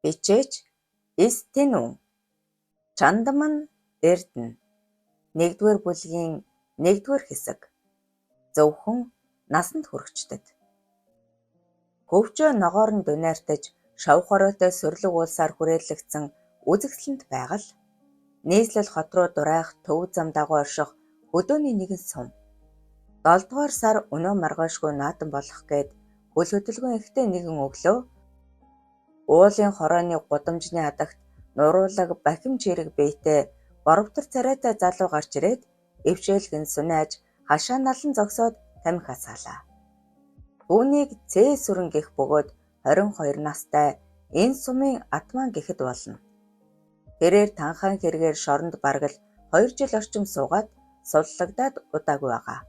Бичээж Стенүн Чандаман Эрдэнэ 1-р бүлгийн 1-р хэсэг. Зөвхөн насанд хүрэгчдэд. Хөвчөө ногоор нь дунайртаж шавх хоройтой сөрлөг уулсаар хүрээлэгдсэн үзэгсэлэнт байгаль. Нийслэл хот руу дурайх төв зам дагуу орших өдөөний нэгэн сум. 7-р сар өнөө маргаашгүй наадам болох гээд хөл хөдөлгөөн ихтэй нэгэн өглөө уулын хорооны гудамжны адагт нуруулаг бахим чирэг биетэй боровтор царайтай залуу гарч ирээд эвшээлгэн сүнэж хашаа налан зогсоод тамхи асаалаа. Түүнийг Цээ сүрэн гэх бөгөөд 22 настай энэ сумын атман гэхэд болно. Тэрээр танхаан хэрэгээр шоронд бараг л 2 жил орчим суугаад суллагдаад удаагүй байгаа.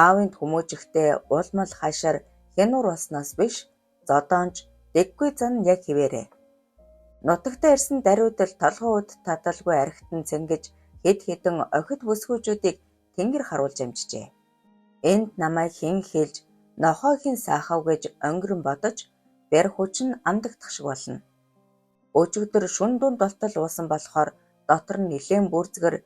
Аавынд хүмүүжихтэй улмал хашаар хянуур болсноос биш зодоонж дэггүй зан яг хിവэрэ. Нутагтаа ирсэн даруйдал толгой уд таталгүй архитан цэнгэж хэд хэдэн охид бүсгүүчүүдийг тэнгэр харуулж амжжээ. Энд намайг хэн хэлж нохоо хэн саахав гэж өнгөрөн бодож бэр хүчин амдагдах шиг болно. Өчигдөр шүн дунд болтол уусан болохоор дотор нь нилээн бүрзгэр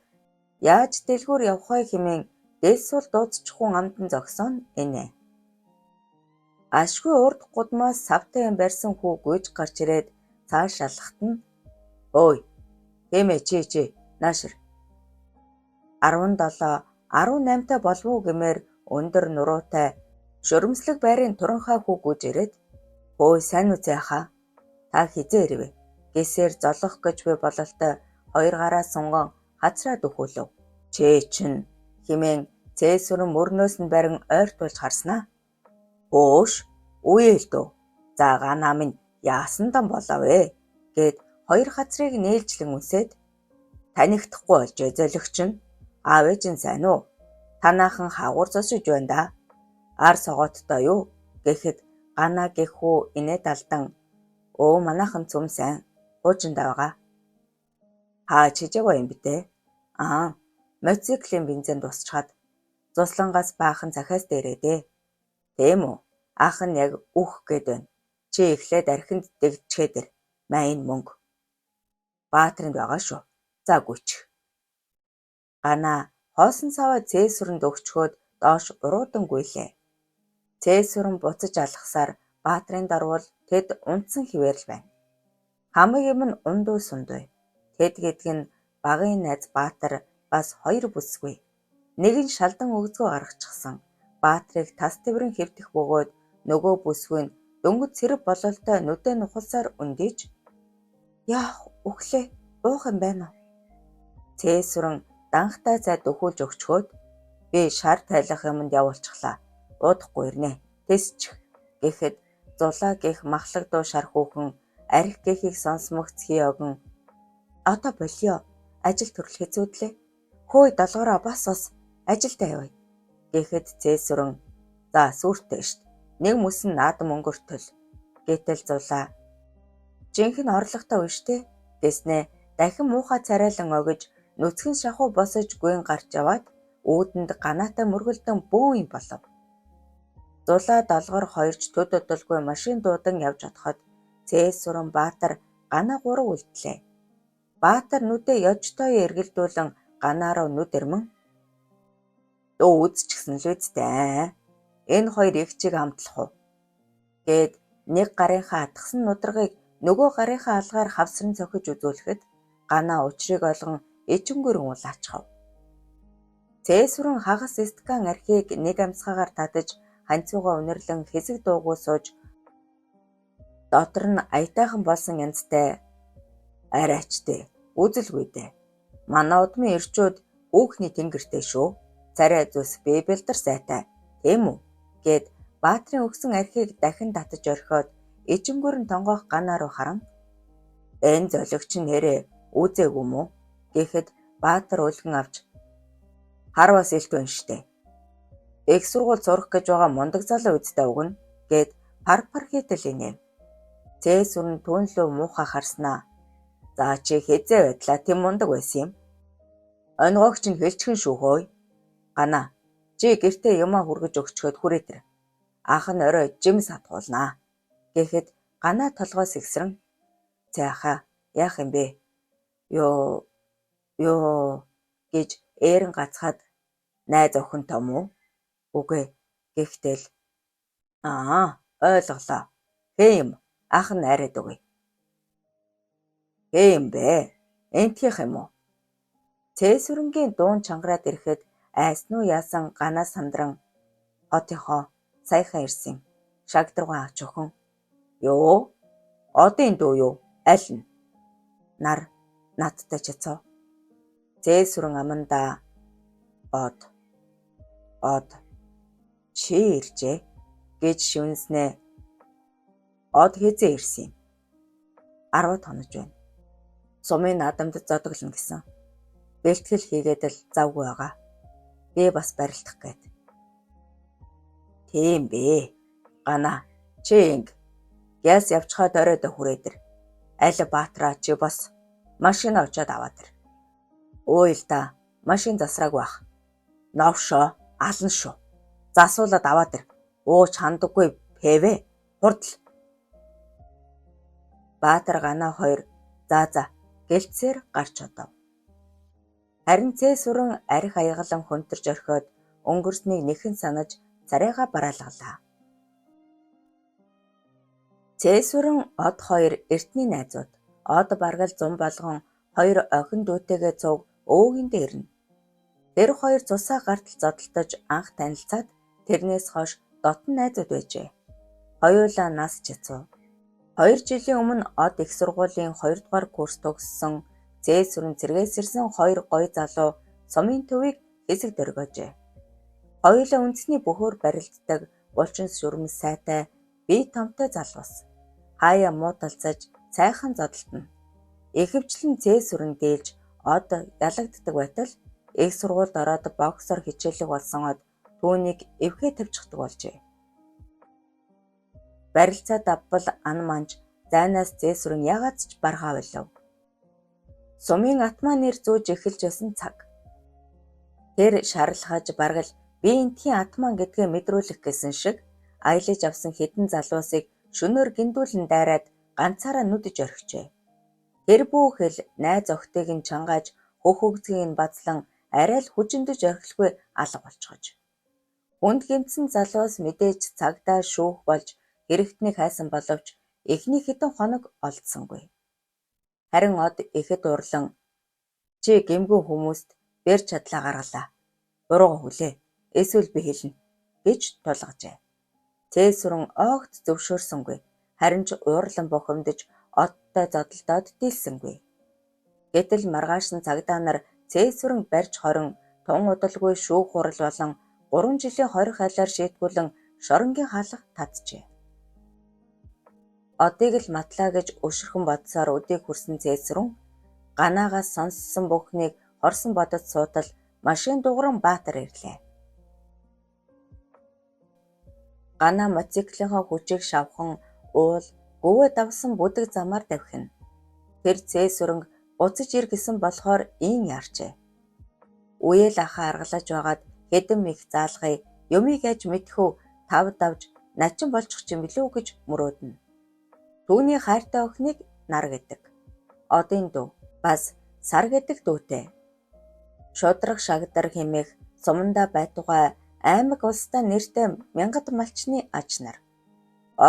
яаж дэлгүүр явах вэ хэмээн дэсвол дуудчихгүй амдан зогсон энэ. Ашгүй урд гудмаас савтай юм барьсан хүү гүйж гарч ирээд цааш алхахт нь "Ой, хэмээ чи наашир. 17, 18-тай болов уу гэмээр өндөр нуруутай шөрөмслөг байрын туранхай хүү гүйж ирээд "Ой, сайн үзээ хаа. Та хизээ ирвэ?" гэсээр золох гэж буй бололтой 2 гараа сунгон хацраад өхүүлв. "Чээ чин" хэмээн Цээ сүрэн мөрнөөс нь барин ойртуулж харснаа. "Өөш, үеэл дөө. За ганаа минь яасан дан болоо вэ?" гэд 2 хацрыг нээлжлэн үнсээд "Танихдахгүй болжээ золигч нь. Аав ээж нь сайн уу? Танаахан хаагур зосож байна да. Ар согооттой юу?" гэхэд ганаа гэхүү инээд алдан "Өө манайхан цөм сайн. Хуужинд байгаа. Хаач хийж байгаа юм битээ?" "Аа, мотоциклийн бензин дуусчаад Зуслангаас баахан захиас дээрээ дээ." "Тийм үү? Ах нь яг үх гээд байна. Чи эхлээд архинд дэгдчихэд ир. Маа энэ мөнгө. Баатарынд байгаа шүү. За гүйчих." Ганаа хоосон саваа Цээ сүрэнд өгчхөөд доош уруудан гуйлээ. Цээ сүрэн буцаж алхасаар баатарын дарвал тэд унтсан хിവэрл байна. Хамаг юм нь ундуй сундуй. Тэд гэдэг нь багын найз Баатар бас 2 бүсгүй. Нэг нь шалдан өгзгөө гаргачихсан. Баатрыг тас тэврэн хэвтэх бөгөөд нөгөө бүсгүй нь дөнгөж цэрэг бололтой нүдэ нухалсаар өндийж "Яах өглөө уух юм байна уу?" Цээ сүрэн данхтай цайд өхүүлж өгчхөөд "Би шар тайлах юмд явуулчихлаа. Уудахгүй ирнэ. Тэсчих" гэхэд зулаа гэх махлаг дуу шар хүүхэн арх гэхийг сонсмогцхий огон "Одоо болио. Ажил төрөл хэзүүдлээ. Хөөе долгороо бас ажилдаа явъя" гэхэд Цээ сүрэн "За сүртэй штт. Нэг мөсөн наадам өнгөртөл" гэтэл зулаа "Жинхэнэ орлоготой биш үү?" гэснээ дахин муухай царайлан огиж нүцгэн шахуу босож гүйн гарч яваад үүдэнд ганаатай мөргөлдөн бөө юм болов. Зулаа долгор хоёрч төд удалгүй машин дуудан явж одоход Цээ сүрэн Баатар ганаа 3 үлдлээ. Баатар нүдэ ёжтой эргэлдүүлэн ганаа руу нүд ирмэн "Дөө үзчихсэн л үсттэй. Энэ хоёр их чиг хамтлах уу?" гэд нэг гарынхаа атгсан нударгыг нөгөө гарынхаа алгаар хавсран цохиж үзүүлэхэд ганаа учрыг ойлгон ичингүрэн улаачхав. Цээ сүрэн хагас стакан архийг нэг амсгаагаар татаж ханцуугаа өнөрлөн хэсэг дуугүй сууж дотор нь аятайхан болсон янзтай "Арайчтэй. Үзэлгүй дээ. Манай удмын ирчүүд өөхний тэнгэртэй шүү. Царай зүс би бэлдэр сайтай. Тийм үү?" гэд Баатрын өгсөн архийг дахин татаж орхиод ичингүрэн тонгоох ганаа руу харан "Энэ золигч нь нэрээ үзээгүй мүү?" гэхэд Баатар өлгөн авч "Хар бас илт байна штэ. Их сургууль сурах гэж байгаа мундаг залуу үсттэй өгнө" гэд парпар хийтэл инэв. Цээ сүрэн түүнлөө муухай харснаа "За чи хэзээ байдлаа тэм мундаг байсан юм? Онгоогч нь хэлчихэн шүү хөөе. Ганаа чи гэртээ юмаа хүргэж өгчхөд хүрээтэр. Ах нь орой жим садгуулнаа" гэхэд ганаа толгоос ихсрэн Цайхаа яах юм бэ? Ёо гэж ээрэн гацхаад найз охин том уу? Үгүй. Гэхдээ л ойлголоо. Хээ юм ах нь найраад өгье. Хээ юм бэ? Энтхийх юм уу? Цээсүрэнгийн дуун чангараад ирэхэд айснуу яасан ганаас сандран хотынхоо саяхан ирсэн шагдруугаа авч өхөн. Ёо? Одын дүү юу? Аль нь? Нар надтай чацав. Цээсүрэн амандаа од чи иржээ гэж шүнснээ. Од хэзээ ирсэн юм? 10 хоног байна. Сумын наадамд зодоглоно гэсэн. Бэлтгэл хийгээд л завгүй байгаа. Би бас барилдах гээд. Тийм бэ. Гана чи инг яс явчихад оройд хүрээдэр. Аль Баатраа чи бас машин очоод аваад ир. Өө л да машин засрааг байх. Новшоо ална шүү. Засуулаад аваад ир. Ууч хандаггүй пэвэ. Хурдл. Баатар Гана хоёр за гэлцээр гарч одов. Харин Цээсүрэн арх аягалан хөнтөрж орхиод өнгөрснийг нэхэн санаж царайгаа бараалгалаа. Цээсүрэн од хоёр эртний найзууд. Од баргал зум болгон хоёр охин дүүтэйгээ цуг өөгийн дээрнэ. Тэр хоёр цусаа гартал зодтолтож анх танилцаад тэрнээс хойш дотн найзууд байжээ. Хоёулаа нас чацав. 2 жилийн өмнө од их сургуулийн 2 дугаар курс төгссөн Цээсүрэн цэргээс ирсэн 2 гоё залуу сумын төвийг хэсэг дөргөөжээ. Хоёулаа үндэсний бөхөр барилддаг булчин шүрмэс сайтай бие томтой залуус. Хаяа муудалцаж сайхан зодтолтно. Ихэвчлэн Цээсүрэн дээлж од ялагддаг байтал их сургуульд ороод боксоор хичээлэг болсон од түүнийг эвхээ тавьчихдаг болжээ. Барилцаа давбал ан манж зайнаас Цээсүрэн ягаад ч баргаа болов. Сумын атмаа нэр зүүж эхэлж байсан цаг. Тэр шарлахаж баргал би энтхийн атмаа гэдгээ мэдрүүлэх гэсэн шиг аялаж авсан хэдэн залуусыг шөнөөр гиндүүлэн дайраад ганцаараа нүдэж орхижээ. Тэр бүхэл найз охтыг нь чангааж хөх хөгцгийг нь бацлан арай л хүжиндэж орхилгүй алга болчихож. Хүнд гэмтсэн залуус мэдээж цагдаа шүүх болж хэрэгтнийг хайсан боловч эхний хэдэн хоног олдсонгүй. Харин од ихэд урлан чи гэмгүй хүмүүст барь чадлаа гаргалаа. Бурууга хүлээ. Эсвэл би хэлнэ гэж тулгажээ. Цээсүрэн огт зөвшөөрсөнгүй. Харин ч уурлан бухимдаж одтой зодолдоод дийлсэнгүй. Гэтэл маргаашсан цагдаа нар Цээсүрэн барьж хорин тун удалгүй шүүх хурал болон 3 жилийн хорих айлаар шийтгүүлэн шоронгийн хаалга татжээ. Одыг л матлаа гэж өшөрхөн бодсоор өдийг хүрсэн Цээсүрэн Ганаагаас сонссон бүхнийг хорсон бодож суудал машин дугран Баатар ирлээ. Ганаа мотоциклийнхаа хүчийг шавхан уул гүвээ давсан бүдэг замаар давхина. Тэр Цээсүрэн буцаж ир гэсэн болохоор ийн яарчээ. Үеэл ахаа аргалаж байгаад хэдэн их заалгая юмыг аж мэдхүү тав давж начин болчих юм билүү гэж мөрөөднө. Түүний хайртай охиныг нар гэдэг. Одын дүү бас сар гэдэг дүүтэй. Шудраг шагдар хэмээх сумандаа байтугай аймаг улстай нэртэй мянгад малчны аж нар.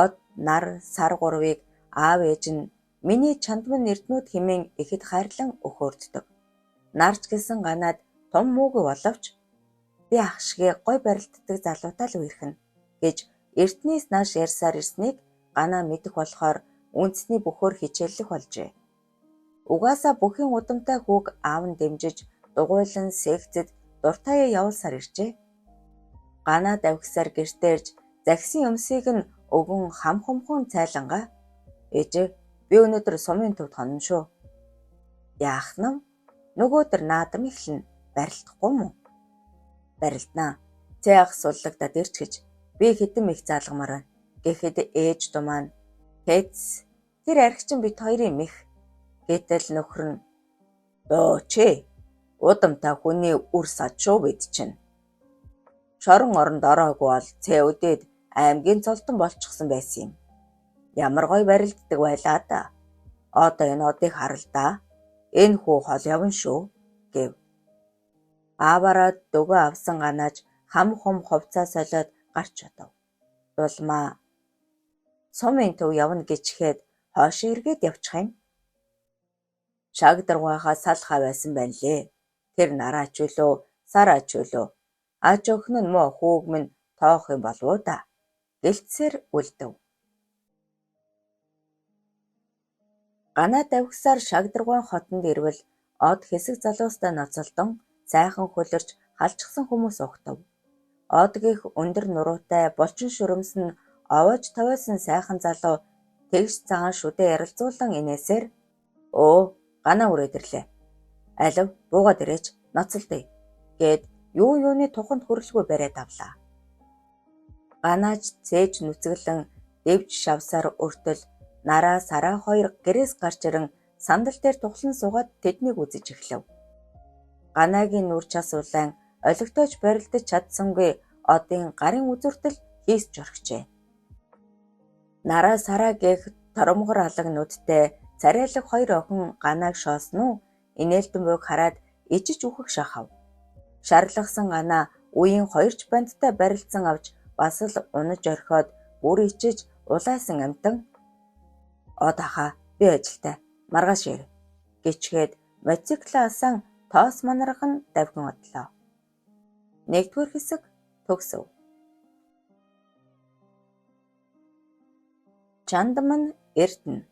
Од, нар, сар гурвыг аав ээж нь миний чандман эрднүүд хэмээн ихэд хайрлан өхөөрддөг. Нарч гэсэн Ганаад том муугүй боловч би ах шигээ гой барилддаг залуутай л үерхэн гэж эртнээс нааш ярьсаар ирснийг Ганаа мэдэх болохоор үндэсний бөхөр хичээллэх болжээ. Угаасаа бүхэн удамтай хүүг аав нь дэмжиж дугуйлан секцэд дуртаяа явуулсаар иржээ. Ганаа давхисаар гэртээрж загсан юмсыг нь өгөн хам хумхон цайлангаа. Ээжээ би өнөөдөр сумын төвд хонно шүү. Яах нам? Нөгөөдөр наадам эхлэнэ. Барилдахгүй мүү? Барилднаа. Цайх суллагдаад ирч гэж би хэдэн их заалгамаар байна. Гэхэд ээж думаа Тэц тэр архичин бит хоёрын мэх гэтэл нөхөр нь дөө чи удамтай хүний үр сад шүү бид чинь. Шорон оронд ороогүй бол цэ өдөөд аймгийн цолтон болчихсон байсан юм. Ямар гоё барилддаг байлаа да. Одоо энэ одыг харал да. Энэ хүү хол явна шүү гэв. Ааваараа дөгөө авсан ганааж хам хум хувцас солиод гарч чадав. Дулмаа сумын төв явна гэчихэд хоошоо эргээд явчих юм. Шагдаргуйхаа салхаа байсан байна лээ. Тэр нараач үлөө, сараач үлөө. Аж охин нь муу хүүг минь тоох юм болов уу да. Гэлцсээр үлдэв. Ганаа давхсаар Шагдаргуйн хотонд ирвэл од хэсэг залуустай ноцолдон сайхан хөлөрч халчсан хүмүүс угтав. Одгийнх өндөр нуруутай булчин шүрэмсэн овоож тавиулсан сайхан залуу тэгш цагаан шүдэ ярилцуулан инээсээр "Өө, ганаа үрээд ирлээ. Алив буугаад ирээч, ноцолдъё" гэд юуны туханд хүрэлгүй бариад авлаа. Ганаач цээж нүцгэлэн дэвж шавсаар өртөл нараа сараа хоёр гэрээс гарч ирэн сандал дээр тухлан суугаад тэднийг үзэж эхлэв. Ганаагийн нүр час улаан олигтойч барилдаж чадсангүй одын гарын үзүртэл хийсч орхижээ. Нараа сараа гэх торомгор алаг нүдтэй царайлаг хоёр охин Ганааг шоосон уу инээлтэн буйг хараад ичиж үхэх шахав. Шарлагсан Ганаа үеийн хоёрч бандтай барилдсан авч бас л унаж орхиод бүр ичиж улаасан амтан "Од ахаа би ажилтай маргааш ир" гэчгээд мотоциклаа асан тоос манарган давхин одлоо. Нэгдүгээр хэсэг төгсөв. Чандман Эрдэнэ.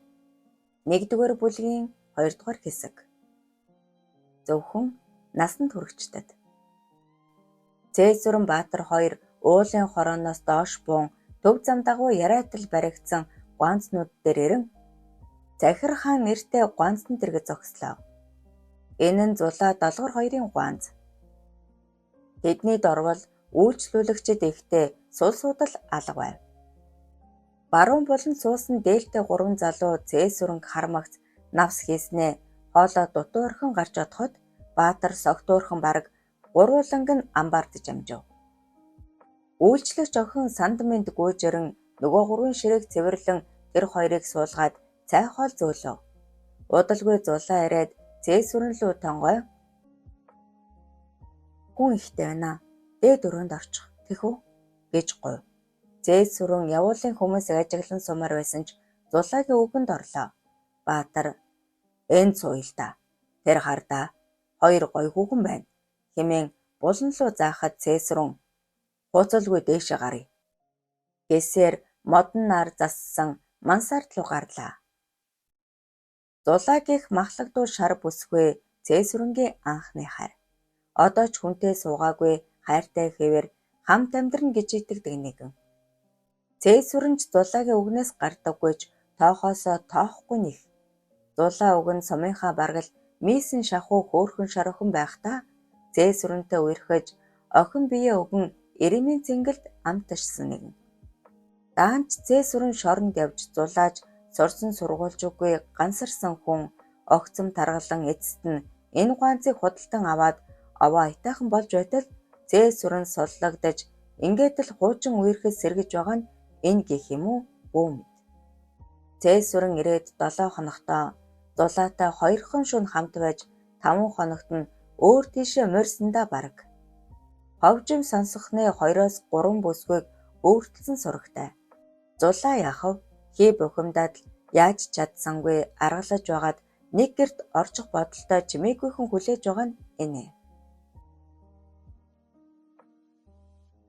Нэгдүгээр бүлгийн 2-р хэсэг. Зөвхөн насанд хүрэгчдэд. Цэсүрэн Баатар 2 уулын хорооноос доош буун төв зам дагуу яриатал баригдсан гуанзнууд дээр ирэн Захир хаан нэртэй гуанзан дэргэд зогслоо. Энэ нь Зулаа Долгор хоёрын гуанз. Тэдний дорвол үйлчлүүлэгчид ихтэй сул судал алга байв. Баруун болон суусан дээлтэй 3 залуу цэсүрэнг хармагц навс хийснээ хоолоо дутуу орхин гарч одоход Баатар согтуурхан бараг гурвууланг нь амбаардаж амжив. Үйлчлэгч охин Сандминд гүйжэрэн нөгөө 3 ширээг цэвэрлэн тэр хоёрыг суулгаад цай хоол зөөлөв. Удалгүй Зулаа ирээд цэсүрэн лүү тонгой "Хүн ихтэй байна. Дээд өрөөнд орчих тэх үү" гэж гуйв. Цэсүрэн явуулын хүмүүсийг ажиглан сумаар байсан ч Зулаагийн үгэнд орлоо. Баатар "Энд сууя л да. Тэр хардаа хоёр гой хүүхэн байна" хэмээн булан луу заахад цэсүрэн "Хуцалгүй дээшээ гарыг" гэсээр модон нар зассан мансард руу гарлаа. Зулаагийнх махлагдуу шар бүсгүй цэсүрэнгийн анхны хайр. Одоо ч хүнтэй суугаагүй хайртай хэвээр хамт амьдрна гэж итгэдэг нэгэн. Цэсүрэнч Зулаагийн үгнээс гардаггүйч тоохоосоо тоохгүй нэг. Зулаа үг нь сумынхаа баргал мийсэн шахуу хөөрхөн шар охин байхдаа цэсүрэнтэй үерхэж охин биеэ өгөн Иремийн цэнгэлд амташсан нэгэн. Даанч цэсүрэн шоронд явж Зулааж сурсан сургуульжгүй гансарсан хүн огцом таргалан эцэст нь энэ гуанзыг худалдан аваад овоо айтайхан болж байтал цэсүрэн суллагдаж ингээд л хуучин үерхээс сэргэж байгаа нь энэ гэх юм уу бүү мэд. Цэсүрэн ирээд 7 хоногтоо Зулаатай 2хан шөнө хамт байж 5 хоногт нь өөр тийшээ морьсондоо бараг. Ховжим сонсохны 2-оос 3 бүсгүйг өөртөлсөн сурагтай. Зулаа яхав хий бухимдаад яаж чадсангүй аргалаж байгаад нэг гэрт орчих бодолтой чимээгүйхэн хүлээж байгаа нь энэ.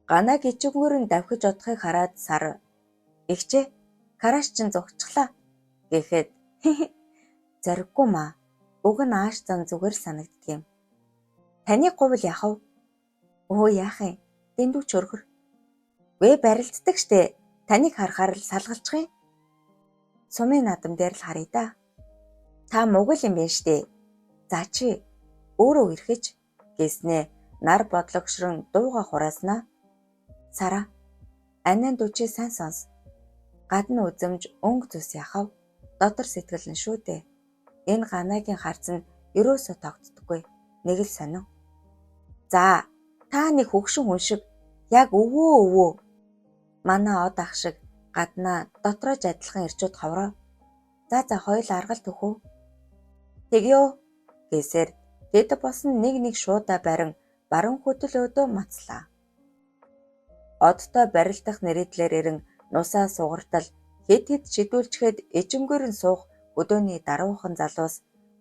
Ганаа гिचгүүрэн давхиж одохыг хараад сар "Игчээ, караш чин зогсчлаа" гэхэд "Зориггүй маа. Уг нь ааш зан зүгээр санагддаг юм. Таны говьл яхав?" "Өө яах юм? Дэндүү ч өргөр." "Вэ барилддаг штэ. Таныг харахаар л салгалчих юм. Сумын наадам дээр л харъя да. Та мугал юм байна штэ. За чи өөрөө ирэхэж" гэснээ нар бодлогшрон дууга хурааснаа "Сараа, анийн дучи сайн сонс. Гадна үзэмж өнгө зүс яхав. Дотор сэтгэлэн шүү дээ. Энэ Ганаагийн харц нь ерөөсөө тогтдоггүй. Нэг л сонин. За, та нэг хөгшин хүн шиг яг өвөө. Манай од ах шиг гаднаа дотрооч адилхан ирчүүд ховроо. За хоёул аргалт өгөө. Тэгё гэсээр тэд босон нэг шуудаа барин баруун хөтөл өдөө мацлаа. Одтой барилдах нэрийдлэр ирэн нусаа сугартал хэд шидүүлчихэд эжимгөр нь суух өдөөний даруухан залуус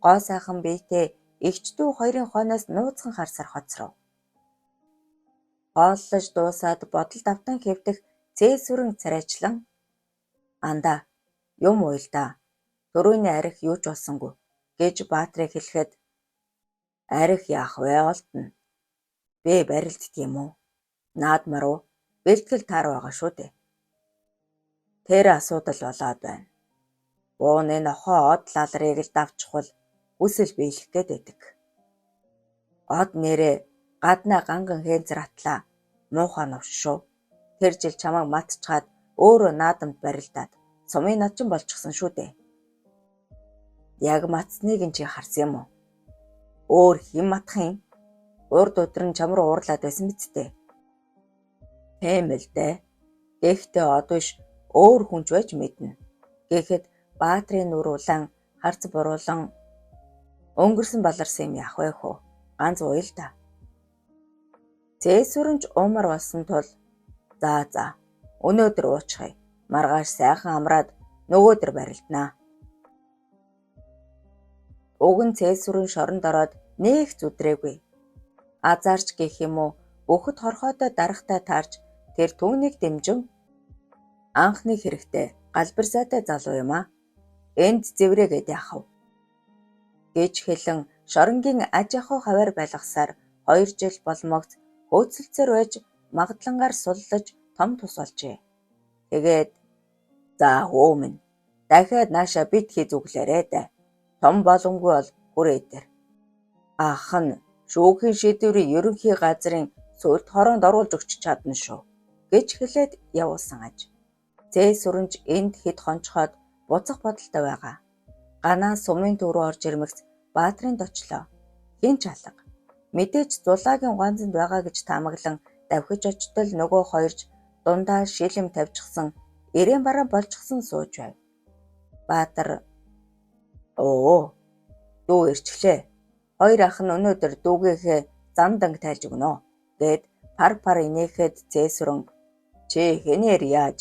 гоо сайхан биетэй эгч дүү хоёрын хойноос нууцхан харсаар хоцров. Хооллож дуусаад бодолд автан хэвдэх цээсүрэн царайчлан андаа юм уйл да. Төрөний арх юу ч болсонгүй гэж Баатрыг хэлэхэд арх яах вэ олдно. Би барилддаг юм уу? Наадмаар уу? Бэлтгэл таар байгаа шүү дээ. Тэр асуудал болоод байна. Бууны нохоо од лалрыг л давчихвал үсэл биелэх гээд байдаг. Од нэрээ гаднаа ганган хэнзэр атлаа муухай новш шүү. Тэр жил чамайг матчгаад өөрөө наадамд барилдаад сумын начин болчихсон шүү дээ. Яг матсныг нь чи харсан юм уу? Өөр хэн матах юм? Урд өдөр нь чам руу уурлаад байсан биз дээ. Тийм л дээ. Гэхдээ одоо ш өөр хүнч байж мэднэ. Гэхэд Баатрын нүр улаан харц буруулан өнгөрсөн баларсан юм яах вэ хөө? Ганц уйл да. Цээсүрэнч уумар болсон тул за өнөөдөр уучхая. Маргааш сайхан амраад нөгөөдөр барилднаа. Уг нь цээсүрэн шоронд ороод нэг зүдрээгүй. Азаарч гэх юм уу бүхэд хорхойтой дарахтай таарч тэр түүнийг дэмжин анхны хэрэгтэй галбир сайтай залуу юм а. Энд зэврээгээд яхав гэж хэлэн шоронгийн аж ахуй хавар байлгасаар 2 жил болмогц хөөцөлцөр байж магадлангаар суллаж том тус олжээ. Тэгээд за хөө минь дахиад нааша битгий зүглээрээ дээ. Том боломгүй бол хүрээ дээр. Ах нь шүүхийн шийдвэрийг ерөнхий газрын сүлд хороонд оруулж өгч чадна шүү гэж хэлээд явуулсан аж. Цээсүрэнч энд хэд хончхоод буцах бодолтой байгаа. Ганаа сумын төв рүү орж ирмэгц Баатрын дочлоо. Хин ч алга. Мэдээж зулаагийн ганцанд байгаа гэж таамаглан давхиж очтол нөгөө хоёрч дундаа шилэм тавьчихсан ирээн бараа болчихсон сууж байв. Баатар дүү ирчлээ. Хоёр ах нь өнөөдөр дүүгийнхээ зам данг тайлж өгнө гэд пар инээхэд цээсүрэн чи хэнээр яаж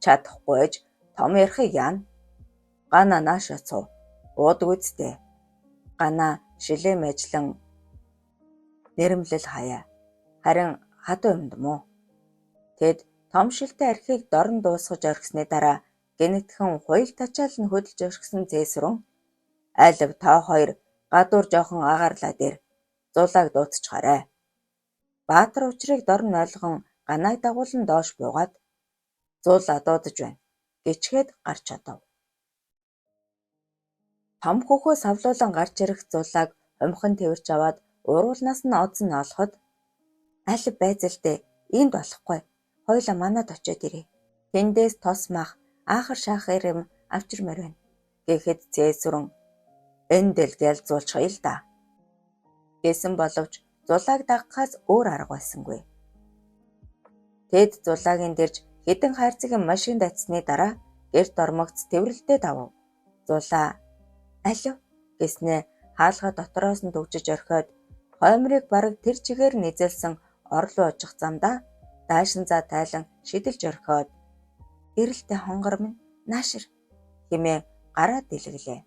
чадахгүйж том ярихыг яана. Гана нааша цуу. Уудаг үсттэй. Гана шилэм ажиллан нэрмлэл хаяа. Харин хатуу юмд мó. Тэд том шилтэй архийг дорн дуусгаж орхисны дараа гэнэтхэн хуйл тачаал нь хөдөлж орхисон цээсүрэн алив та хоёр гадуур жоохон агаарлаа дээр зулааг дууцчихаарай. Баатар учрыг дорн ойлгон ганааг дагуулan доош буугаад зулаа дуудаж байна гэчгээд гарч одов. Том хөхөө савлуулан гарч ирэх зулааг хомхон тэрч аваад уруулнаас нь одсон олоход алив байзалдээ энд болохгүй. Хоёлаа манад очиод ирээ. Тэндээс тос мах аахар шаахар юм авчирмаар байна. Гэхэд цээсүрэн энд л ялзуулчихъя л да. Гэсэн боловч зулааг дагахаас өөр арга байсангүй. Тэд зулаагийн дэрж хэдэн хайрцагийн машинд атсны дараа гэрт ормогц тэврэлдээ давав. Зулаа алив гэснээ хаалгаа дотроос нь төгжиж орхиод хоймрыг бараг тэр чигээр низэлсэн орлоо очих замдаа даашин за тайлан шидэлж орхиод эрэлтэй хонгор минь наашир хэмээн гараа дэлгэлээ.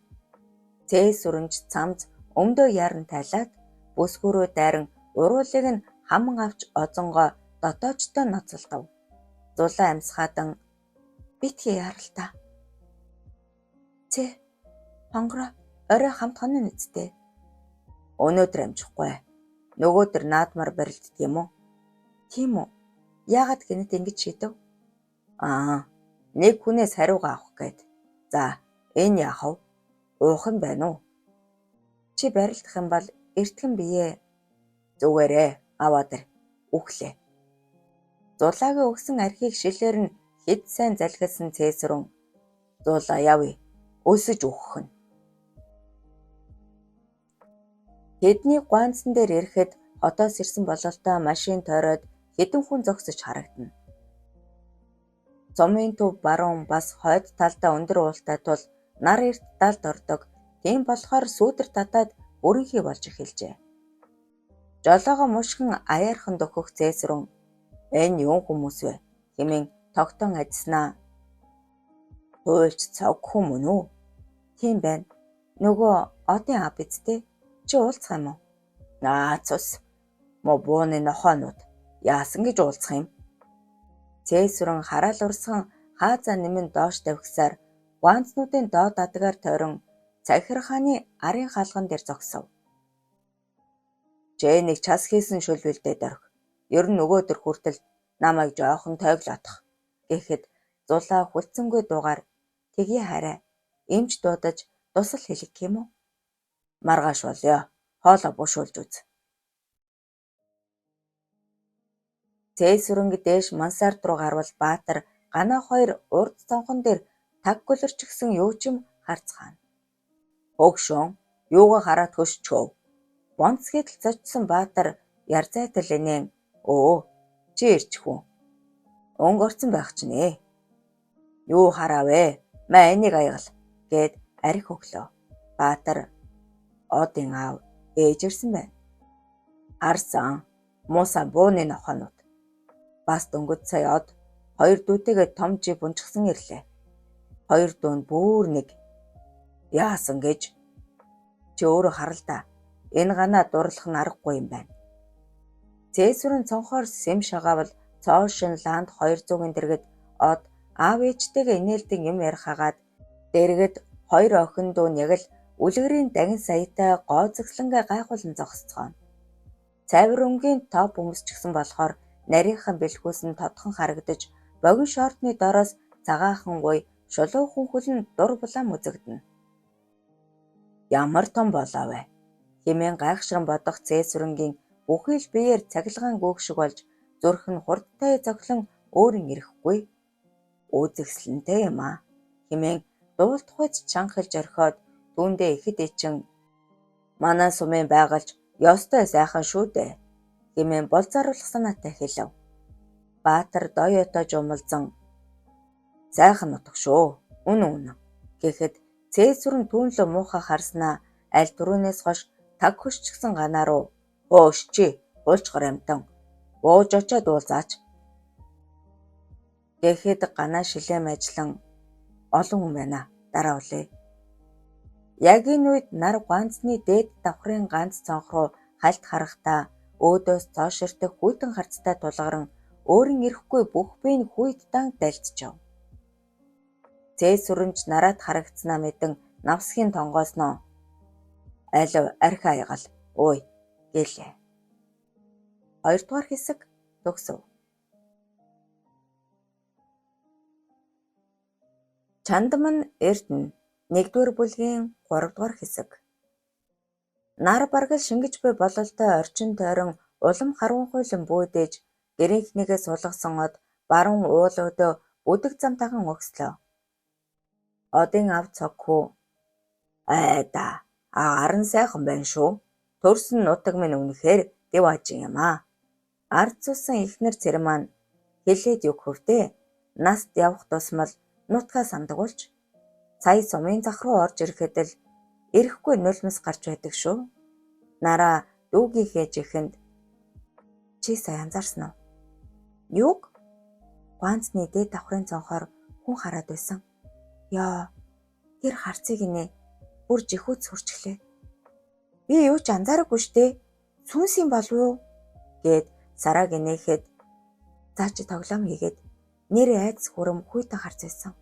Цээсүрэнч цамц өмдөө яран тайлаад бүсгүүрөө дайран уруулыг нь хаман авч озонгоо дотоочтой ноцолдов. Зулаа амсгаадан битгий яралта. Хонгороо орой хамт хонон үсттэй. Өнөөдөр амжихгүй. Нөгөөдөр наадмаар барилддаг юм уу? Тийм үү? Яагаад гэнэт ингэж шийдэв? Нэг хүнээс хариугаа авах гээд. За, энэ яах вэ? Уух нь байна уу? Чи барилдах юм бол эртгэн бие. Зүгээрээ аваад ир. Үхлээ. Зулаагийн өгсөн архийг шилээр нь хэд сайн залгилсан цээсүрэн зулаа явъя. Өсөж үхэх нь. Тэдний ганцхан дээр ирэхэд хотоос ирсэн бололтой машин тойроод хэдэн хүн зогсож харагдана. Цомын төв баруун бас хойд талдаа өндөр уултай тул нар эрт далд ордог. Тийм болохоор сүүдэр татаад өрөнхий болж эхэлжээ. Жолоогоо мушгин аяархан дөхөх Цэсүрэн "Энэ юун хүмүүс вэ?" хэмээн тогтоон адиснаа. "Хуульч цог хүн мөн үү?" "Тийм байна. Нөгөө одын ав биз дээ. Чи уулзах юм уу?" "Аа цус. Мо бууны нохоонууд. Яасан гэж уулзах юм?" Цэсүрэн хараал урсган хаазаа нэмэн доош тавхисаар гуанзнуудын доод адгаар тойрон Цахир хааны арын хаалган дээр зогсов. "Жэнийг час хийсэн шүлвэлдээд орхи. Ер нь нөгөөдөр хүртэл намайг жоохон тойглоодох" гэхэд зулаа хүлцэнгүй дуугаар "Тгий хараа. Эмч дуудаж тусал хэлэх юм уу?" "Маргааш болёо. Хоолоо бушуулж үз." Цэсүрэнг дээш мансард руу гарвал Баатар ганаа хоёр урд цонхон дээр таг гөлөрчихсөн юу ч юм харцгаана. "Хөөгшөн, юугаа хараад хөшчөө?" Бонцгээд л зочсон Баатар ярзайтал инээн "Өө, чи ирчих үү? Өнгө орцсон байх ч нэ. Юу хараавэ? Маа энийг аягал" гээд архи өглөө. Баатар "Одын аав ээж ирсэн байна." "Харсан. Муусан бууны нохоонууд. Бас дөнгөж сая од хоёр дүүтэйгээ том жив унчгсан ирлээ. Хоёр дүү нь бүр нэг." "Яасан гэж?" "Чи өөрөө хар л да. Энэ ганаа дурлах нь аргагүй юм байна." Цэсүрэн цонхоор сэм шагаавал цоошин лаанд 200-ын дэргэд од аав ээжтэйгээ инээлдэн юм ярих хагаад дэргэд хоёр охин дүү нь яг л үлгэрийн дагин саятай гооцогслонгээ гайхуулан зогсцгоо. Цайвар өнгийн топ өмс ч гэсэн болохоор нарийнхан бэлхүүс нь тодхон харагдаж богино шортны дороос цагаахан гуй шулуу хүнхүлэн дур булаан үзэгдэнэ. "Ямар том болоо вэ?" хэмээн гайхшран бодох Цэсүрэнгийн бүхий л биеэр цахилгаан гүүг шиг болж зүрх нь хурдтай зохилон өөрийн ирэхгүй. "Үзэгсэлэнтэй юм аа" хэмээн дуулдахуйц чангалж орхиод түүндээ ихэд ичин "Манай сумын байгальч ёстой сайхан шүү дээ" хэмээн болзааруулах санаатай хэлэв. Баатар доёотой жумалзан "Сайхан нутаг шүү. Үнэн" гэхэд Цэсүрэн түүнлөө муухай харснаа аль түрүүнээс хойш таг хөшчихсэн ганаа руу "Хөөш чи уулчгар амтан. Бууж очоод уулзаач" гэхэд ганаа шилэм ажиллан "Олон хүн байна. Дараа уулъя." Яг энэ үед нар гуанзны дээд давхрын ганц цонх руу хальт харахтаа өөдөөс цооширтэх хүйтэн харцтай тулгаран өөрийн ирэхгүй бүх бие нь хүйтдан дальцчав. Цэсүрэнч нараад харагдснаа мэдэн навсхийн тонгоосноо "Алив архи аягал. Үй" гэлээ. 2 дугаар хэсэг төгсөв. Чандман Эрдэнэ 1-р бүлгийн 3 дугаар хэсэг. Нар бараг л шингэж буй бололтой орчин тойрон улам харван хуйлан бүүдэж гэрийнхнийгээ сулгасан од баруун уул өдөө бүдэг замтайхан өгслөө. Одын ав цогхүү "Айда, агаар нь сайхан байна шүү. Төрсөн нутаг минь үнэхээр дэв ажин юм аа." Ард цусан ихнэр цэр маань "Хэлээд юу хөвдөө? Наст явах тусмал нутгаа сандагуулж. Сая сумын зах руу орж ирэхэд л ирэхгүй нулимс гарч байдаг шүү." Нараа дүүгийнхээ жихэнд "Чи сая анзаарсан уу?" "Юуг?" "Гуанзны дээд давхрын цонхоор хүн хараад байсан. Ёо, тэр харцыг инэ бүр жихүүц хүрчглээ. Би юу ч анзаараагүй штэ. Сүнс юм болов уу?" гэд сарааг инээхэд "За чи тоглоом хийгээд нэр айдас хүрэм хүйтэн харц байсан."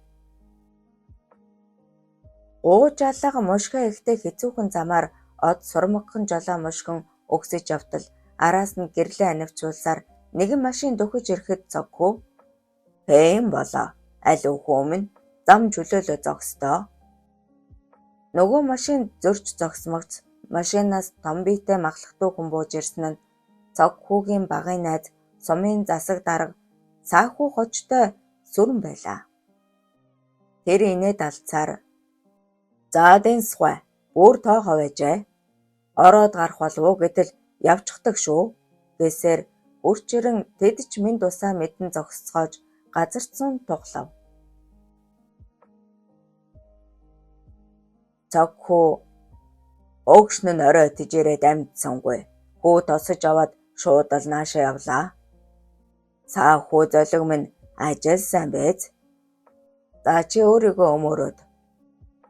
Ууж аллага мушгаа ихтэй хэцүүхэн замаар од сурмагхан жолоо мушгин өгсөж явтал араас нь гэрлээ анивчуулсаар нэгэн машин дөхөж ирэхэд цогхүү "Хэм болоо. Аль өвхөө минь зам чөлөөлөө зогсдоо." Нөгөө машин зөрж зогсмогц машинаас том биетэй махлах дүү хүн бууж ирсэн нь цогхүүгийн багын найз сумын засаг дарга Саахүү хочтой сүрэн байлаа. Тэр инээд алцаар "За дэнсгүй. Бүр тоохоо байжээ. Ороод гарах болов уу гэтэл явчихдаг шүү" гэсээр үрчирэн тэд ч минь тусаа мэдэн зогсцоож газарцсан туглав. Цог хүү өгшн нь орой тижээрээд амьдсангүй. Хүү тосож аваад шууд л наашаа явлаа. Саа хүү золиг минь ажил сайн байц. За чи өөрийгөө өмөрөөд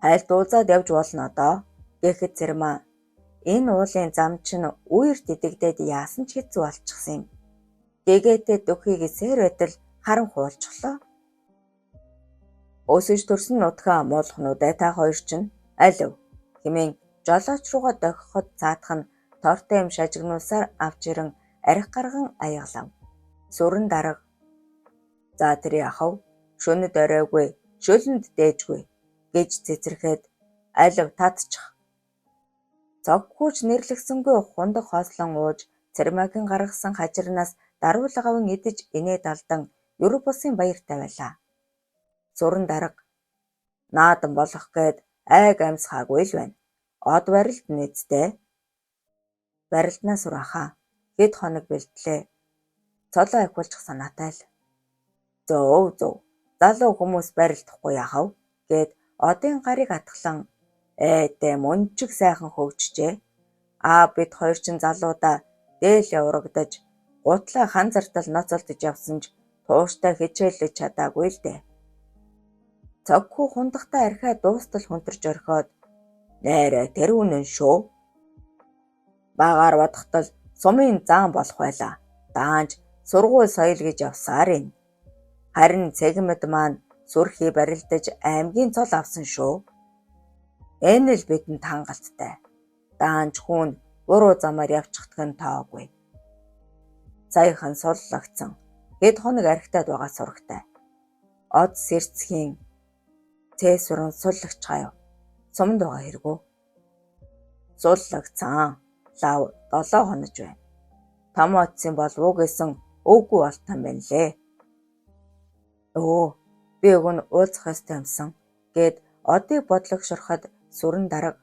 хайлтуулзаад явж болно доо гэхэд Цэрмаа энэ уулын зам чинь үер дидэгдээд яасан ч хэцүү болчихсон юм. Гэгээтэй дөхийг эсээр байтал харан хуулчихлоо. Өсөж төрсөн нутгаа муулахнуудаа та хоёр чинь алив хэмээн жолооч руугаа дохиход цаадах нь тортой юм шажигнуулсаар авч ирэн арх гарган аягалав. Сүрэн дарга за тэр яхав шөнөд оройгүй шөлөнд дээжгүй гэж цэцэрхэд алив татчих. Цог хүүч нэрлэгсэнгүй хундаг хоослон ууж Цэрмаагийн гаргасан хажирнаас даруулгаван идэж инээд алдан ерөв бусын баяртай байлаа. Сүрэн дарга наадан болох гээд айг амьсгаагүй л байна. Од барилд нэцтэй. Барилднаас сурахаа хэд хоног бэлтлээ. Цолоо ахиулчих санаатай л. Зөв. Залуу хүмүүс барилдахгүй яхав гээд одын гарыг атглан ээдээ мөнчиг сайхан хөгжжээ. Бид хоёр чинь залуудаа дээл яврагдаж гутлаа хан зартал ноцолдож явсан ч тууштай хичээлж чадаагүй л дээ. Цог хүү хундахтаа архиа дуустал хүнтэрж орхиод нээрээ тэр үнэн шүү. Багаар бодохтол сумын заан болох байлаа. Даанч сургууль соёл гэж явсаар ин. Харин цэгмэд маань сүрхий барилдаж аймгийн цол авсан шүү. Энэ л бидэнд хангалттай. Даанч хүн буруу замаар явчихдаг нь тоогүй. Саяхан суллагцсан. Хэд хоног архитаад байгаа сурагтай. Од сэрцхийн цэсүрэн суллагч гаяв. Сумд байгаа хэрэггүй. Суллагцсан. Лав 7 хонож байна. Том оцсон болов уу гэсэн үгүй болтон байна лээ. Би өг нь уулзах ёстой юмсан гэд одыг бодлогшороход сүрэн дарга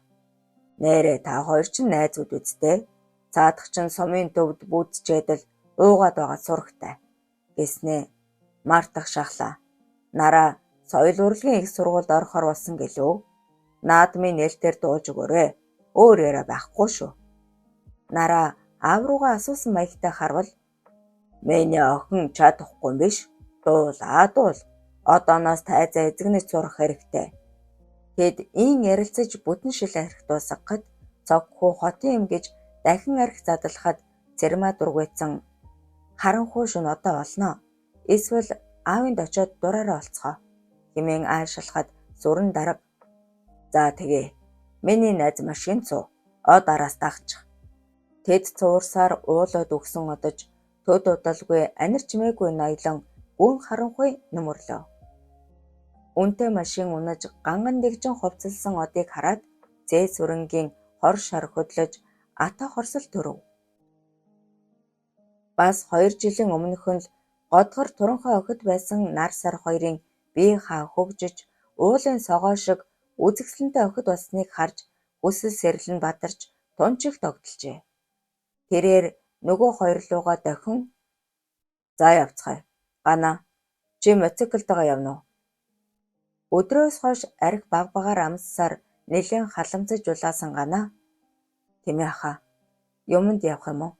нээрээ та хоёр чинь найзууд үсттэй. Цаадах чинь сумын төвд бүүдчээдэл уугаад байгаа сурагтай гэснээ. Мартах шахлаа. Нараа соёл урлагийн их сургуульд орохоор болсон гэлөө. Наадмын нээлтээр дуулж өгөөрэй. Өөр яриа байхгүй шүү. Нараа аав руугаа асуусан маягтай харвал миний охин чадахгүй юм биш. Дуул. Одооноос тайзаа эзэгнэж сурах хэрэгтэй. Тэд ийн ярилцаж бүтэн шил арх дуусгахад цог хүү хотын юм гэж дахин арх задлахад Цэрмаа дургуйцсан харанхуй шөнө одоо болно. Эсвэл аавынд очиод дураараа олцгоо хэмээн аашилахад сүрэн дарга за тэгээ миний найз машин цуу од араас дагчих. Тэд цуурсаар уулаад өгсөн одож төд удалгүй анир чимээгүй ноёлон гүн харанхуй нөмөрлөө. Үнтэй машин унаж ганган дэгжин хувцалсан одыг хараад зээ сүрэнгийн хор шар хөдлөж ата хорсол төрөв. Бас 2 жилийн өмнөхөн л годгор туранхай охид байсан нар сар хоёрын бие хаа хөгжиж уулын согоо шиг үзэгсэлэнтэй охид болсныг харж хүсэл сэрлэн бадарч тунчиг тогтолжээ. Тэрээр нөгөө хоёр лууга дохин за явцгаая. Гана чи мотоциклдгаа явна уу? Өдрөөс хойш арх багбагаар амссаар нэлээд халамцаж улаасан гана. Тэмээ хаа. Юмд явах юм уу?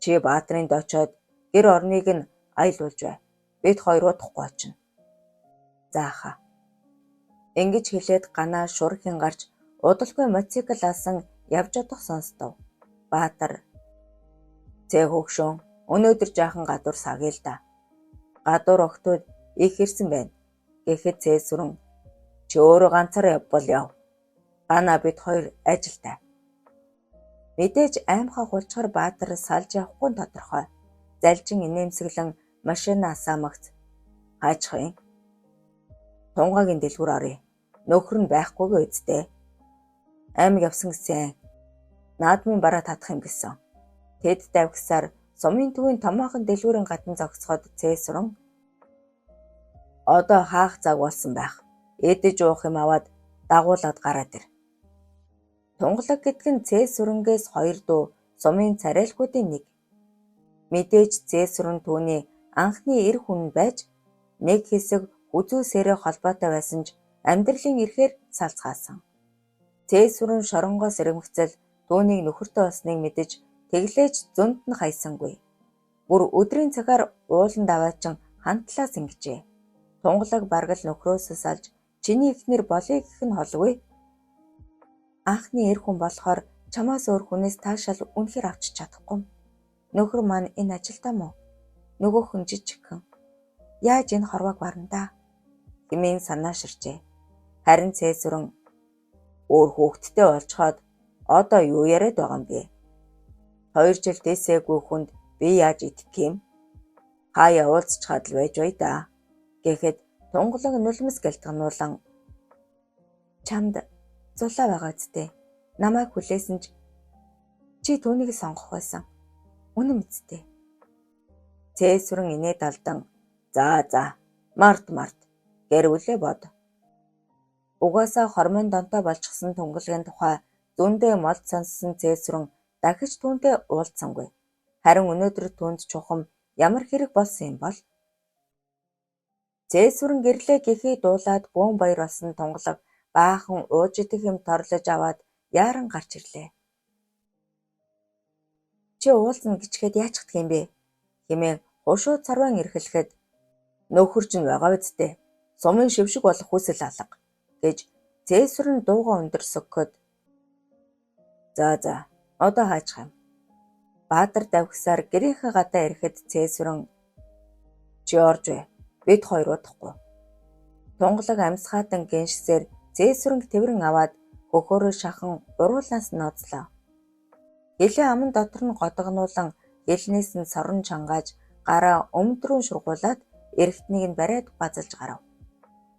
Чи Баатарынд очиод гэр орныг нь аялуулж бай. Бид хоёр удахгүй очино. Заахаа. Ингэж хэлээд ганаа шуурхин гарч удалгүй мотоцикл асан явж одох сонстов. Баатар зээ хөөгшөн өнөөдөр жаахан гадуур сагъя л да. Гадуур охтууд их ирсэн байна. Гэхэд цээсүрэн чи өөрөө ганцаараа явбал яв. Ганаа бид хоёр ажилтай. Мэдээж аймхаа хулчгаар Баатар салж явахгүй тодорхой. Залжин инээмсэглэн машинаа асаамагц хайчхын. Тунгагийн дэлгүүр оръё. Нөхөр нь байхгүйгээ үздэй. Аймаг явсан гэсэн наадмын бараа татах юм гэсэн. Тэд давхсаар сумын төвийн томоохон дэлгүүрийн гадна зогсоход цээсүрэн одоо хаах цаг болсон байх. Эдэж уух юм аваад дагуулад гараад ир. Тунгалаг гэдэг нь цээсүрэнгээс 2 дуу сумын царайлгуудын нэг. Мэдээж цээсүрэн түүний анхны эр хүн байж нэг хэсэг үзүүсээрээ холбоотой байсан ч амьдралын эрхээр салцгаасан. Цэсүрэн шоронгоос ирэмгцэл түүнийг нөхөртөө болсныг мэдэж тэглээж зөнд нь хайсангүй. Бүр өдрийн цагаар ууланд аваачин хантлаас ингэжээ. Тунгалаг баргал нөхрөөсөө салж чиний эхнэр болъё гэх нь холгүй. Анхны эр хүн болохоор чамаас өөр хүнээс таашаал үнэхээр авч чадахгүй. Нөхөр маань энэ ажилдаа мó? Нөгөөх нь жижигхэн. Яаж энэ хорвоог барна да? Хэмээн санааширчээ. Харин Цэсүрэн өөр хүүхэдтэй олцоход одоо юу яриад байгаа юм бэ? 2 жил дэсээгүй хүнд би яаж итгэх юм? Хаяа уулзчихад л байж бай да. Гэхэд тунгалаг нулимс гэлтгнуулан чамд зулаа байгаа зү. Намайг хүлээсэн чи түүнийг сонгох байсан. Үнэн мэдтэй. Цэсүрэн инээд алдан за март гэрвлээ бод. Угаасаа хормон донтой болчихсон тунгалагын тухай зөндөө молд сонссон Цэсүрэн дахиж түүнтэй уулзсангүй. Харин өнөөдөр түүнд чухам ямар хэрэг болсон юм бол? Цэсүрэн гэрлээ гэхий дуулаад бөөн баяр болсон тунгалаг баахан ууж идэх юм торлож аваад яаран гарч ирлээ. Чи уулзна гिचгээд яачихдаг юм бэ? Хэмээн хушууд сарван эрхлэхэд нөхөрч нь байгаа үсттэй. Сумын шившиг болох хүсэл алга гэж Цэсүрэн дууга өндөрсөгөхөд за одоо хаачих юм. Баатар давхсаар гэрийнхээ гадаа ирэхэд Цэсүрэн чи орж бай. Бид хоёр удахгүй. Тунгалаг амсгаатан гиншсээр Цэсүрэнг тэврэн аваад хөхөөрөө шахан уруулаас ноцлоо. Хилээ аман дотор нь годгонуулан хилнээс нь сорон чангааж гараа өмдрүүн шургуулад эргэтнийг нь бариад базалж гарав.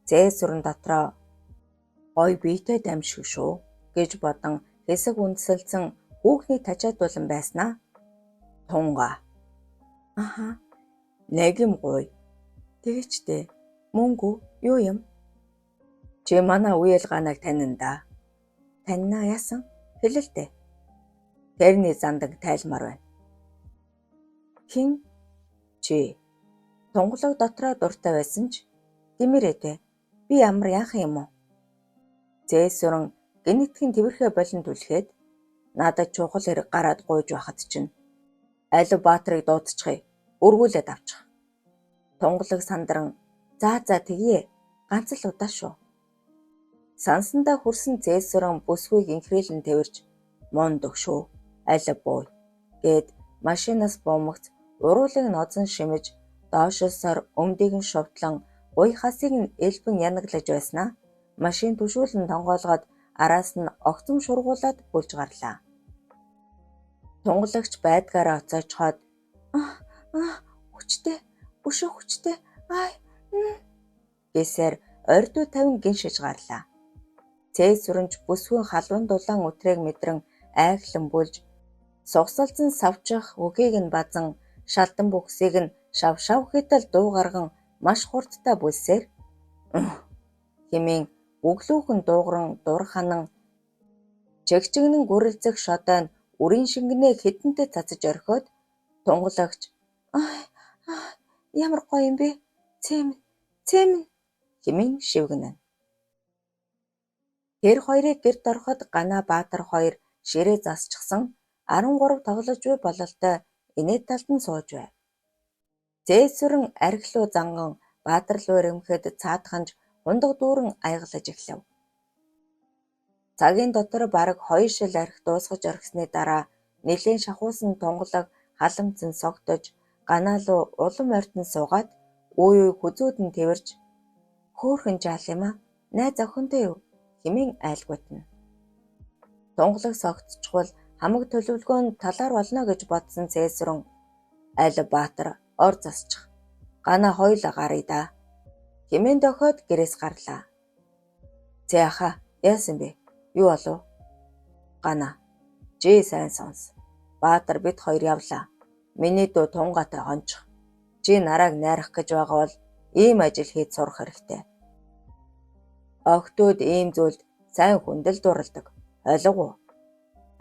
Цэсүрэн дотроо ой биетэй дамжиг шүү гэж бодон хэсэг үндсэлсэн хүүхний тажаадуулан байснаа. Тунга. Аха. Нэгим гуй. Тэгээчтэй. Мөнгө юу юм? Чи манай үеэл ганаг танина да. Танина яасан? Хэлэлтэй. Тэрний зандаг тайлмаар байна. Хин? Чи. Тунгалаг дотроо дуртай байсан ч гэмээрээ. Би ямар яахан юм уу? Цэсүрэн гинэтхэн твэрхээ болон түлхээд надад чухал хэрэг гараад гуйж байхад чинь алив баатрыг дуудчихъя. Өргүүлээд авчих. Тунгалаг сандран за тэгье. Ганц л удаа шүү. Сансандаа хүрсэн Цэсүрэн бүсгүйг инхрээлэн тэрж мондох шүү. Алив бууй гэд машинаас буумагц уруулыг ноцон шимэж доошоосоор өмдийг нь шовтлон гуй хасыг нь элбэн янаглаж байснаа машин түшүүлэн тонгоолгоод араас нь огцом шургуулад бүлж гарлаа. Тунгалагч байдгаараа оцоочхоод хүчтэй өшөө хүчтэй гэсээр ордуу тавин гиншиж гарлаа. Цэсүрэнч бүсгүй халуун дулаан өтрийг мэдрэн айхлан бүлж сугсалзан савчих үгийг нь базан шалдан бүксийг нь шав хитал дуу гарган маш хурдтай бүлсээр хэмээн өглөөхөн дуугаран дурханан чигчигнэн гүрэлзэх шодоо нь үрийн шингэнээ хитэнтэй цацаж орхиод тунгалагч ямар гоё юм бэ? Цэм хэмээн шивгэнэн. Тэр хоёрыг гэрт ороход Ганаа Баатар хоёр ширээ засчихсан 13 тоглож буй бололтой инээд талд нь сууж байв. Цэсүрэн архилуу занган Баатар руу ирэмхэд цаадханж хундаг дүүрэн аягалаж эхлэв. Цагийн дотор бараг 2 шил архи дуусгаж орхисны дараа нэлийн шахуусан тунгалаг халамцсан согтож Ганаа руу улам ойртон суугаад үе хүзүүд нь тэрж хөөхөн жаал юм а. Найз охинтой юу? Хэмээн айлгуйтна. Тунгалаг согтчихвол хамаг төлөвлөгөө нь талаар болно гэж бодсон Цэсүрэн алив Баатар ор засчих. Ганаа хоёулаа гарыг да. Хэмээн дохиод гэрээс гарлаа. Зяаха яасан бэ? Юу болов? Ганаа. Жи сайн сонс. Баатар бид хоёр явлаа. Миний дүү тунгатай хончих. Чи нарааг найрах гэж байгаа бол ийм ажил хийж сурах хэрэгтэй. Охтууд ийм зүйлд сайн хүндэл дурладаг. Ойлгов уу?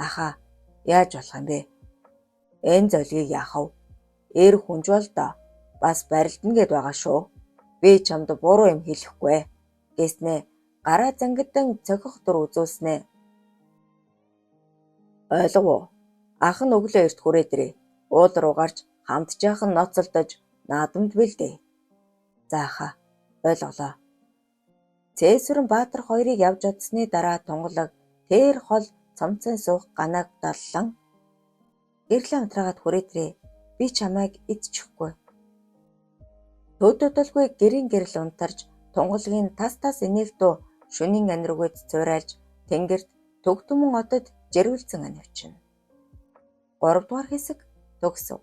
Аха, яаж болох юм бэ? Энэ золгийг яах вэ? Эр хүнж бол доо. Бас барилдана гэд байгаа шүү. Би чамд буруу юм хэлэхгүй гэснээ гараа зангидан цохих дур үзүүлснээ. Ойлгов уу? Ах нь өглөө эрт хүрээд ирээ. Уул руу гарч хамт жаахан ноцолдож наадамд бэлдээ. За хаа, ойлголоо. Цэсвэрэн Баатар хоёрыг явж одсны дараа тунгалаг тэр хол цомцын суух ганааг даллан гэрлээ амтраагаад хүрээд ирээ. Би чамайг идчихгүй. Төдөлгүй гэрийн гэрэл унтарч тунгалагын тас инээлтөө шөнийн аниргууд цуурайлж тэнгэрт төгтөмөн одод жирвэлцэн анивчна. 3 дугаар хэсэг төгсөв.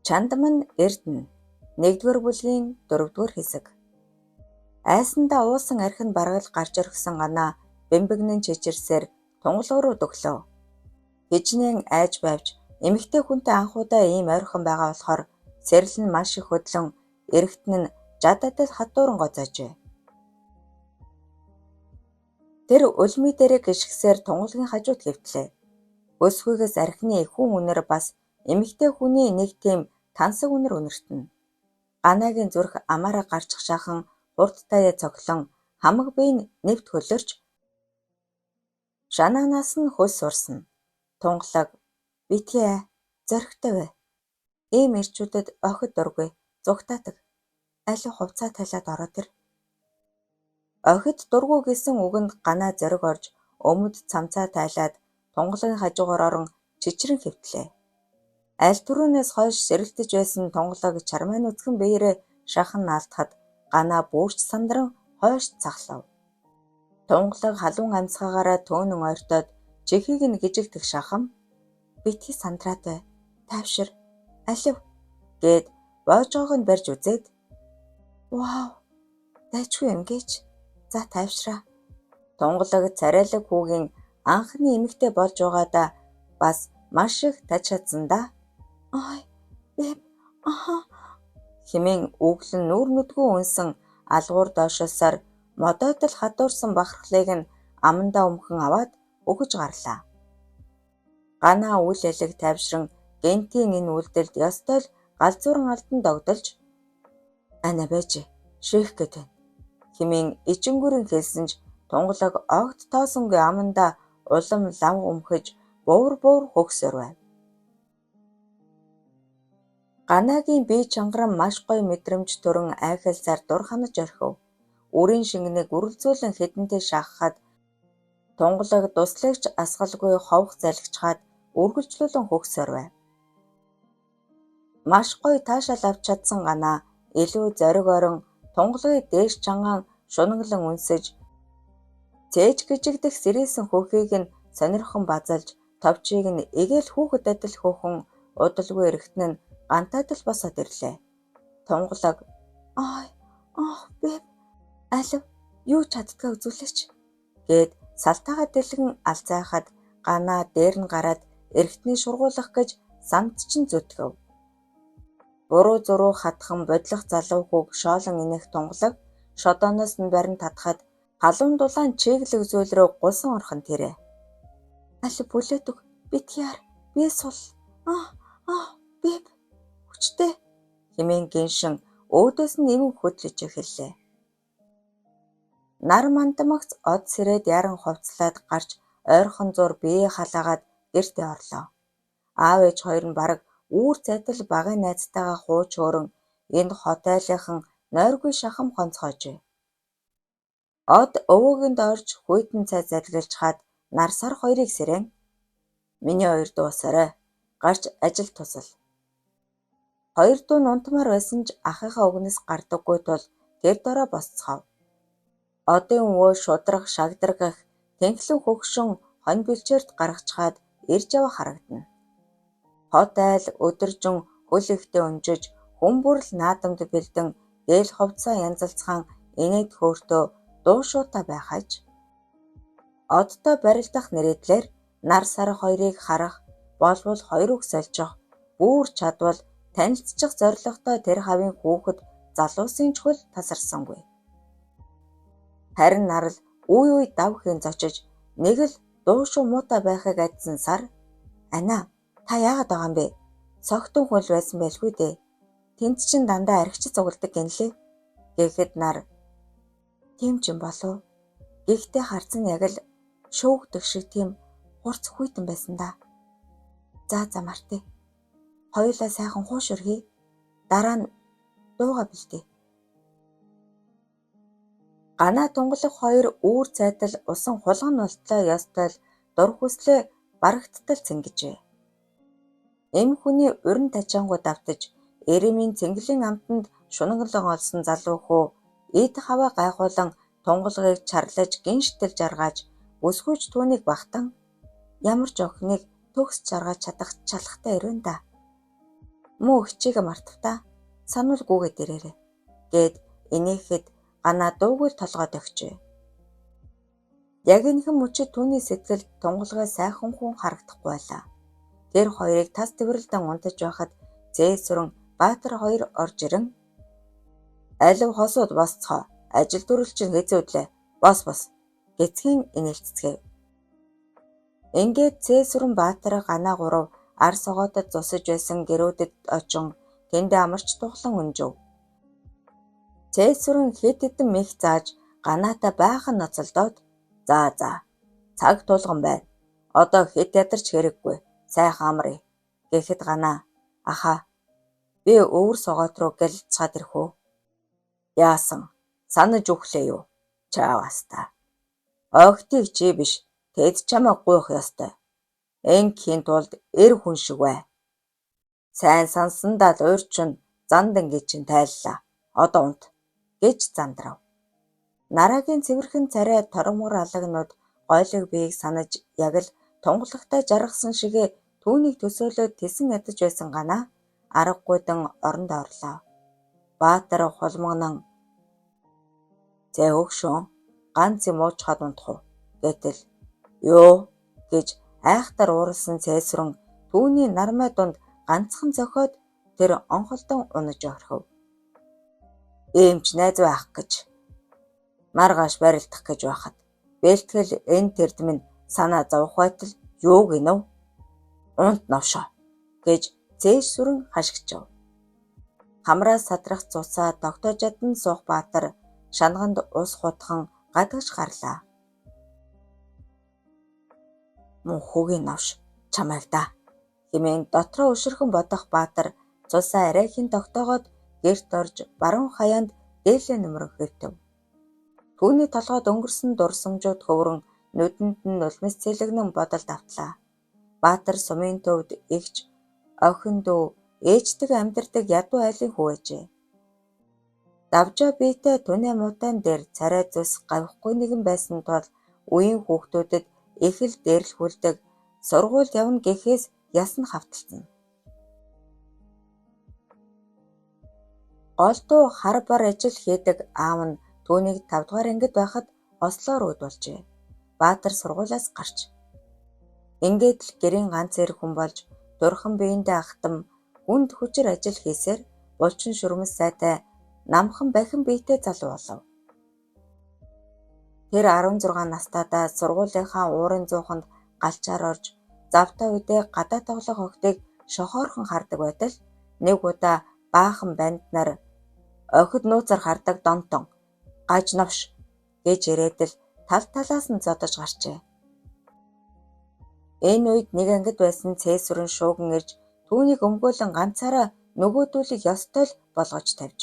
Чандман Эрдэнэ 1-р бүлгийн 4-р хэсэг. Айсандаа уусан архин баргал гарч орхисон ганаа бэмбэгнэн чичирсээр тунгалаг руу дөглөө. Хижнээн айж байвч эмэгтэй хүнтэй анхудаа ийм ойрхон байгаа болохоор сэрэл нь маш их хөдлөн эрэгтэн нь жададал хатууран гоцоожээ. Тэр үлмий дээрээ гიშгсээр тунгалагын хажууд хэвтлээ. Өсгүйгээс архины ихүүн үнэр бас эмэгтэй хүний нэг тийм тансаг үнэр үнэртэн. Ганаагийн зүрх амаараа гарчих шахан хурдтайя цоглон хамаг бие нь нэвт хөлөрч шанаанаас нь хөлс урсна. Тунгалаг битгий зоригтой бай. Ийм ирчүүдэд охид дургүй зугтаадаг. Аливаа хувцаа талаад ороод ир. Охид дургүй гэсэн үгэнд ганаа зориг орж өмд цамцаа тайлаад тунгалагын хажуугаар орон чичрэн хэвтлээ. Аль түрүүнээс хойш сэрэлтэж байсан тунгалаг чармайн нүцгэн биеэрээ шахан наалтахад ганаа бүрч сандран хойш цахлав. Тунгалаг халуун амьсгаагаараа төөнөн ойртоод чихийг нь гижигдэх шахам битгий сандраад бай. Тайвшир. Алив гээд боожоог нь барьж үзээд вау дайчгүй юм гэж. За тайвшраа. Тунгалаг царайлаг хүүгийн анхны эмэгтэй болж байгаадаа бас маш их таж чадсандаа ой бэб хэмээн үглэн нүүр нүдгүү унсан алгуур доошосоор модоодол хадуурсан бахархлыг нь амандаа өмхөн аваад өгөж гарлаа. Ганаа үйл ялэг тайвшран гентийн энэ үйлдэлд ёстой л галзууран алдан догдолж ана байж шээх гэдэг хэмээн ичингүрэн хэлсэн ч тунгалаг огт тоосонгүй амандаа улам лав өмхөж буур хөгсөр байв. Ганаагийн бие чангаран маш гоё мэдрэмж төрөн айхалсаар дур ханаж орхив. Үрийн шингэнийг үргэлзүүлэн хэдэнтэй шахахад тунгалаг дуслагч асгалгүй ховх залгичхаад үргэлжлүүлэн хөгсөр байв. Маш гоё таашаал авч чадсан ганаа илүү зориг орон тунгалагыг дээш чангаан шунаглан үнсэж цээж гжигдэх сэрээсэн хөхийг нь сонирхон базалж товчийг нь эгээл хүүхэд адил хөхөн удалгүй эргэтэн нь гантайдал босоод ирлээ. Тунгалаг ой бэб алив юу чаддгаа үзүүлээч гээд салтаагаа дэлгэн алзайхад ганаа дээр нь гараад эргэтний шургуулах гэж самт чин зүтгэв. Буруу зуруу хатхан бодлох залуу хүүг шоолон инэх тунгалаг шодооноос нь барин татхад халуун дулаан чиглэг зүйл рүү гулсан орхон тэрэ. Алив бүлээдэг битгийар би сул бэб хүчтэй хэмээн гиншин өөдөөс нь нэмэн хөдлөж эхэллээ. Нар мандамагц од сэрээд яран хувцлаад гарч ойрхон зур бие халаагаад гэртээ орлоо. Аав ээж хоёр нь бараг үүр цайтал багын найзтайгаа хууч хөөрөн энд хотойлынхан нойргүй шахам хонцгоожээ. Од өвөөгэнд орж хүйтэн цай залгилж хаад нар сар хоёрыг сэрэн миний хоёр дуу сарай гарч ажил тусал. Хоёр дуу нунтмаар байсан ч ахыхаа үгнэс гардаггүй тул тэр дороо босцгов. Одын өвөө шудрах шагдрагах тэнхлэн хөгшин хонь бэлчээрт гаргачхаад ирж яваа харагдана. Хот айл өдөржин хөл ихтэй өнжиж хүн бүрл наадамд бэлдэн дээл хувцаа янзалцхан инээд хөөртөө дуу шуутай байхаж одтой барилдах нэрэдлэр нар сар хоёрыг харах болвол хоёр үг сольжох бүр чадвал танилцчих зоригтой тэр хавийн хүүхэд залуусын чхөл тасарсангүй. Харин нарал үе давхийн зочиж нэг л дуу шуу муутай байхыг адсан сар ана та яагаад байгаа юм бэ? Цогтон хөл байсан байлгүй дээ. Тэнд чин дандаа архич цугладаг гэнлээ. Гэхэд нар тийм ч юм болов Гэхдээ харцан яг л шөөгдөх шиг тийм хурц хүйтэн байсан да. За Марти. Хоёулаа сайхан хуушур хий. Дараа нь дууга бэлдээ. Ганаа тунгалах хоёр үүр цайтал усан хулган нолтлоо ёстой дур хүслээ барагдтал цэнгижээ. Эм хүний урин тачаангуу давтаж Эремийн цэнгэлийн амтанд шунаглан олсон залуу хөө эд хаваа гайхуулан тунгалгыг чарлаж гинштэл жаргааж бүсгүйч түүнийг багтан ямар ч охиныг төгс жаргаж чадах чалхтай ирвэн да. Муу хчиг мартавта сануул гүгээд ирээрээ гэд инээхэд ганаа дуугүй толгойд өгчээ. Яг энэхэн мөчид түүний сэтгэлд тунгалгай сайхан хүн харагдахгүй байлаа. Тэр хоёрыг тас тэмрэлдэн унтаж байхад Зэвсүрэн Баатар хоёр орж ирэн алив хосууд босцоо ажил дүрэл чинь хэзүүдлээ бос гэцгийн инээлцгээв. Ингээд Зэвсүрэн Баатар ганаа гурав ар согоотод зусаж байсан гэрүүдэд очин тэндээ амарч тухлан өнжөв. Зэвсүрэн хэд хэдэн мэх зааж ганаатай баахан ноцолдоод за цаг тулган байна. Одоо хэд ядарч хэрэггүй. Сайхан амрыг гэхэд ганаа аха би өвөр согоот руу гэлцээд ирэх үү? Яасан? Санаж өглөө юу? Чааваста. Огтыг чи биш. Тэд чамаа гуйх ёстой. Энгийн тулд эр хүн шиг бай. Сайн сансандаа л уурчин зандангийн чинь тайллаа. Одоо унт гэж зандрав. Нарагийн цэвэрхэн царай торомгор алагнууд гойлог биеийг санаж яг л тунгалагтай жаргасан шигээ түүнийг төсөөлөөд тэсэн ядаж байсан ганаа аргагүйдан оронд орлоо. Баатар хулмагнан зэ өгшөө ганц юм уучхад унтах уу гэтэл ёо гэж айхтар ууралсан Зэвсүрэн түүний нармай дунд ганцхан зохиод тэр онхолдон унаж орхив. Иймч найз байх гэж маргааш барилдах гэж байхад бэлтгэл энэ тэрд минь санаа зовх байтал юу гинөв? Унт навшоо гэж Зэвсүрэн хашгичв. Хамраас садрах цусаа тогтоожадн суух Баатар шанганд ус хутхан гадагш гарлаа. Мөнхөгийн навш чамайг да хэмээн дотроо өшөрхөн бодох Баатар цусаа арайхийн тогтоогоод гэрт орж баруун хаяанд дээлээ нөмрөн хэвтэв. Түүний толгойд өнгөрсөн дурсамжууд хөврөн нүдэнд нь нулимс цэлэгнэн бодолд автлаа. Баатар сумын төвд игч охин дүү ээждэг амьдардаг ядуу айлын хүү ээжээ. Давжаа биетэй түнэ мутаан дээр царай зүс гавхгүй нэгэн байсан тул үеийн хүүхдүүдэд их л дээрлэхүүлдэг сургуульд явна гэхээс ясн хавталцсан. Голдуу хар бар ажил хийдэг аав нь түүнийг 5 дугаар ангид байхад Ослоор үд болжээ. Баатар сургуулиас гарч ингээд л гэрийн ганц эр хүн болж дурхан биендээ ахтам хүнд хүчээр ажил хийсээр булчин шүрмэс сайтай намхан бахин биетэй залуу болов. Тэр 16 настайдаа сургуулийнхаа уурын зууханд галчаар орж завтай үедээ гадаа тоглох охтыг шохоорхон хардаг байтал нэг удаа баахан банднаар охид нууцаар хардаг донтон гаж навш гэж ирээдэл тал талаас нь зодож гарчээ. Энэ үед нэг ангид байсан Зэвсүрэн шууган ирж түүнийг өмгөөлөн ганцаараа нөгөөдүүлэх ёстой л болгож тавьж.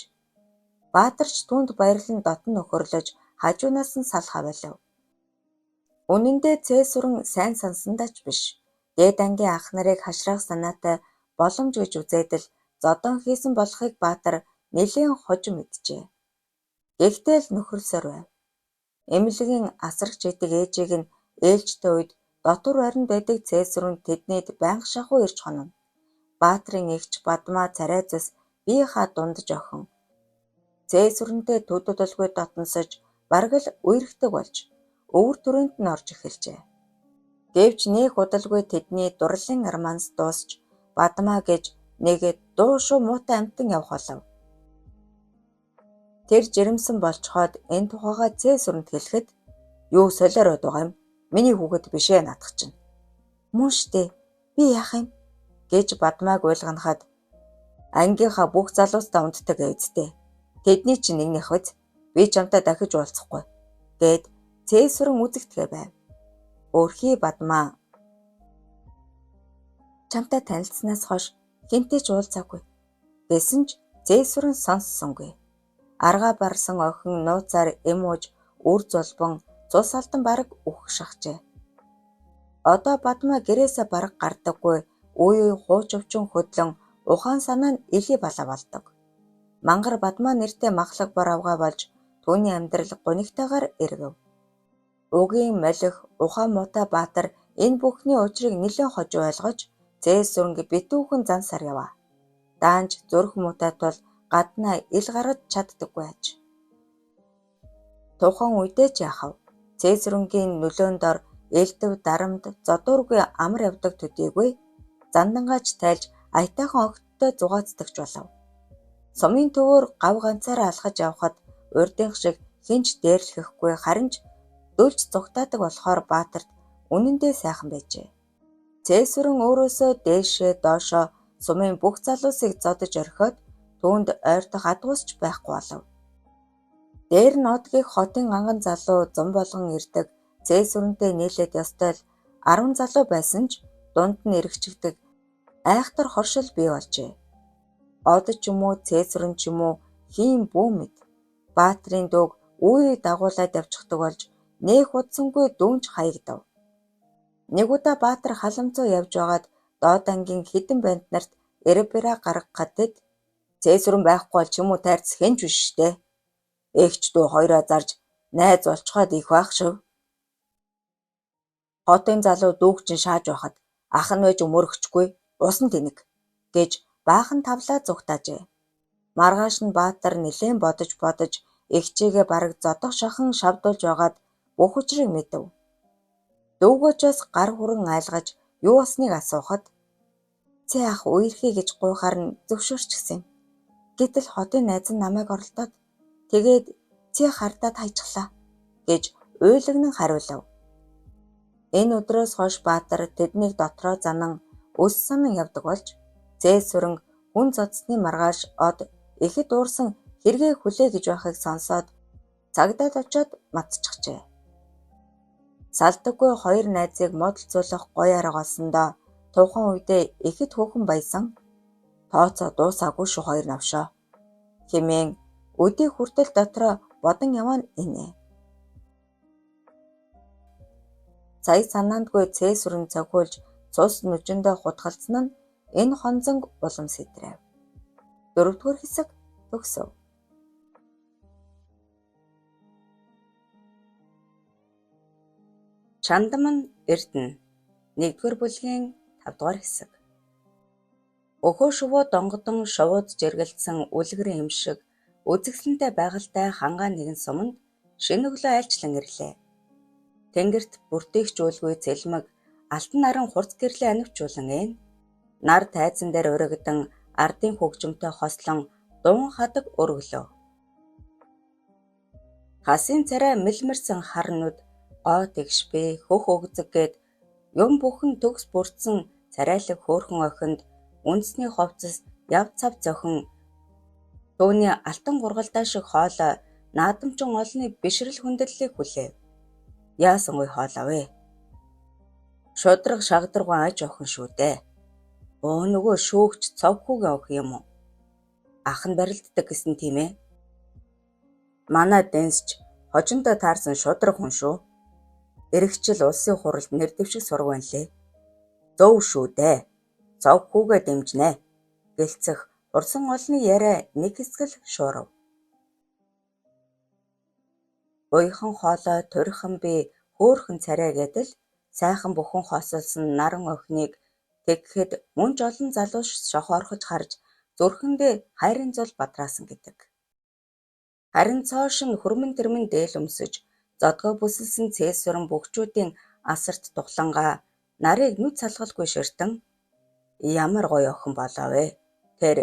Баатарч түүнд баярлан дотн нөхөрлөж хажуунаас нь салхаа байлав. Үнэн дээр Зэвсүрэн сайн сансандаач биш. Дээд ангийн ах нарыг хашраах санаатай боломж гэж үзээд л зодон хийсэн болохыг Баатар нэлээн хожим мэджээ. Гэхдээ л нөхөрлсөөр байв. Эмнэлгийн асрагч идэг ээжийг нь ээлжтэй үед дотор баринд байдаг Зэвсүрэн тэднийд байнга шахуу ирж хонов. Баатрын эгч Бадмаа царай зүс биеийнхаа дундаж охин. Зэвсүрэнтэй төдөлгүй дотносож бараг л үерхдэг болж өвөр түрээнд нь орж эхэлжээ. Гэвч нэг удалгүй тэдний дурлалын арманс дуусч Бадмаа гэж нэгэд дуу шуу муутай амтан явах болов. Тэр жирэмсэн болцоход энэ тухайга Зэвсүрэнд хэлэхэд юу солиороод байгаа юм? Миний хүүхэд бишээ наадах чинь. Мөн штэ. Би яах юм? Гэж Бадмааг уйлганахад ангийнхаа бүх залуустай унтдаг эвдтэй. Тэдний чинь нэгнийх биз. Би чамтай дахиж уулзахгүй. Гэд Цээсүрэн үзэгдэхэй байв. Өөрхий Бадмаа. Чамтай танилцсанаас хойш хинтэй ч уулзаагүй гэсэн ч Цээсүрэн сонссонгүй. Аргаа барсан охин нууцаар эм ууж үр зулбан цус алдан бараг үхэх шахжээ. Одоо Бадмаа гэрээсээ бараг гардаггүй үе хууч өвчин хөдлөн ухаан санаа нь илий балаа болдог. Мангар Бадмаа нэртэй махлаг бор авгаа болж түүний амьдрал гунигтайгаар эргэв. Угийн молих ухаан муутай баатар энэ бүхний учрыг нэлээд хожуу ойлгож Цээсүрэнг битүүхэн зансаар яваа. Даанч зүрх муутай тул гаднаа ил гаргаж чаддаггүй аж. Тухайн үедээ ч яхав. Цээсүрэнгийн нөлөөнд дор элдв дарамт зодуургүй амар явдаг төдийгүй зандангаач тайлж аятайхан огттой зугаацдагч болов. Сумын төвөөр гав ганцаараа алхаж явхад урдынх шиг хинч дээрлэхгүй харин ч дөлж зугтаадаг болохоор Баатарт үнэндээ сайхан байжээ. Цээсүрэн өөрөөсөө дээшээ доошоо сумын бүх залуусыг зодож орхиод түүнд ойртох адуусч байхгүй болов. Дээр нь одгийг хотын анган залуу зам болгон ирдэг Цээсүрэнтэй нийлээд ёстой л 10 залуу байсан ч дунд нь эргэжигдэг айхтар хоршил бий болжээ. Од ч юм уу Цээсүрэн ч юм уу хийн бүү мэд Баатрын дууг үе дагуулад явчихдаг болж нээх удсангүй дүүнч хаягдав. Нэг удаа Баатар халамцуу явж байгаад доод ангийн хідэн банд нарт эрбэра гаргахад Цээсүрэн байхгүй бол ч юм уу тайрц хэнч биш штэ. Эгч дүү хоёроо зарж найз олцоход их байх шив. Хотын залуу дүүг чинь шааж байхад ах нь байж өмөрөгчгүй усан тэнэг гэж баахан тавлаа зүгтаажээ. Маргааш нь Баатар нилээн бодож эгчээгээ бараг зодох шахан шавдуулж байгаад бүх учрыг мэдэв. Дүүгөөчөөс гар хүрэн айлгаж юу болсныг асуухад "Цээ ах үерхий" гэж гуйхаар нь зөвшөөрчихсэн. Гэтэл хотын найз нь намайг оролдоод тэгээд "Цээ хардаад хайчихлаа" гэж уйлагнан хариулав. Энэ өдрөөс хойш Баатар тэднийг дотроо занан өс санан явдаг болж Цээсүрэн хүн зодсны маргааш од ихэд уурсан хэрэгээ хүлээ гэж байхыг сонсоод цагдаад очоод матчихжээ. Салдаггүй хоёр найзыг модалцуулах гоё арга олсондоо тухайн үедээ ихэд хөөхөн баясан "Тооцоо дуусаагүй шүү хоёр навшоо" хэмээн өдий хүртэл дотроо бодон яваа инэ. Сая санаандгүй Цээсүрэн цохиулж цус нүжиндээ хутгалцсан нь энэ хонзонг улам сэтрэв. 4-р хэсэг төгсөв. Чандаман Эрдэнэ 1-р бүлгийн 5-р хэсэг. Өхөө шувуу донгодон шувууд жиргэлдсэн үлгэрийн юм шиг үзэгсэлэнтэй байгальтай хангаан нэгэн суманд шинэ өглөө айлчлан ирлээ. Тэнгэрт бүртэйгч үлгүй цэлмэг алтан наран хурц гэрлээ анивчуулан ийн нар тайзан дээр урагдан ардын хөгжмөнтэй хослон дуун хадаг өргөлөө. Хасын царай мэлмэрсэн харнууд гоо тэгшбэ хөх өгзөг гээд юм бүхэн төгс бүрдсэн царайлаг хөөрхөн охинд үндэсний ховцос яв цав зохин түүний алтан гургалдаа шиг хоолой наадамчин олны бишрэл хүндэрлэлийг хүлээв. Яасан ой хоолой вэ? Шудраг шагдаргуун аж охин шүү дээ. Өө нөгөө шүүгч цовхүүгийн охин юм уу? Ах нь барилддаг гэсэн тийм ээ. Манай дэнсч хожиндоо таарсан шудраг хүн шүү. Эрэгчл улсын хуралд нэр дэвшиг сургуун лээ. Зөв шүү дээ. Цовхүүгээ дэмжнэ. Гэлцэх урсан олны яриа нэг хэсгэл шуурав. Уйхан хоолой турхан би хөөхөн царай гэдэл сайхан бүхэн хосолсон наран охиныг тэгхэд мөн ч олон залуу шохоорхож харж зүрхэндээ хайрын зул бадраасан гэдэг. Харин цоош нь хүрмэн тэрмэн дээл өмсөж зодгоо бүсэлсэн Цээсүрэн бөгчүүдийн асарт тухлангаа нарыг нүд салгалгүй ширтэн "Ямар гоё охин болоо вэ? Тэр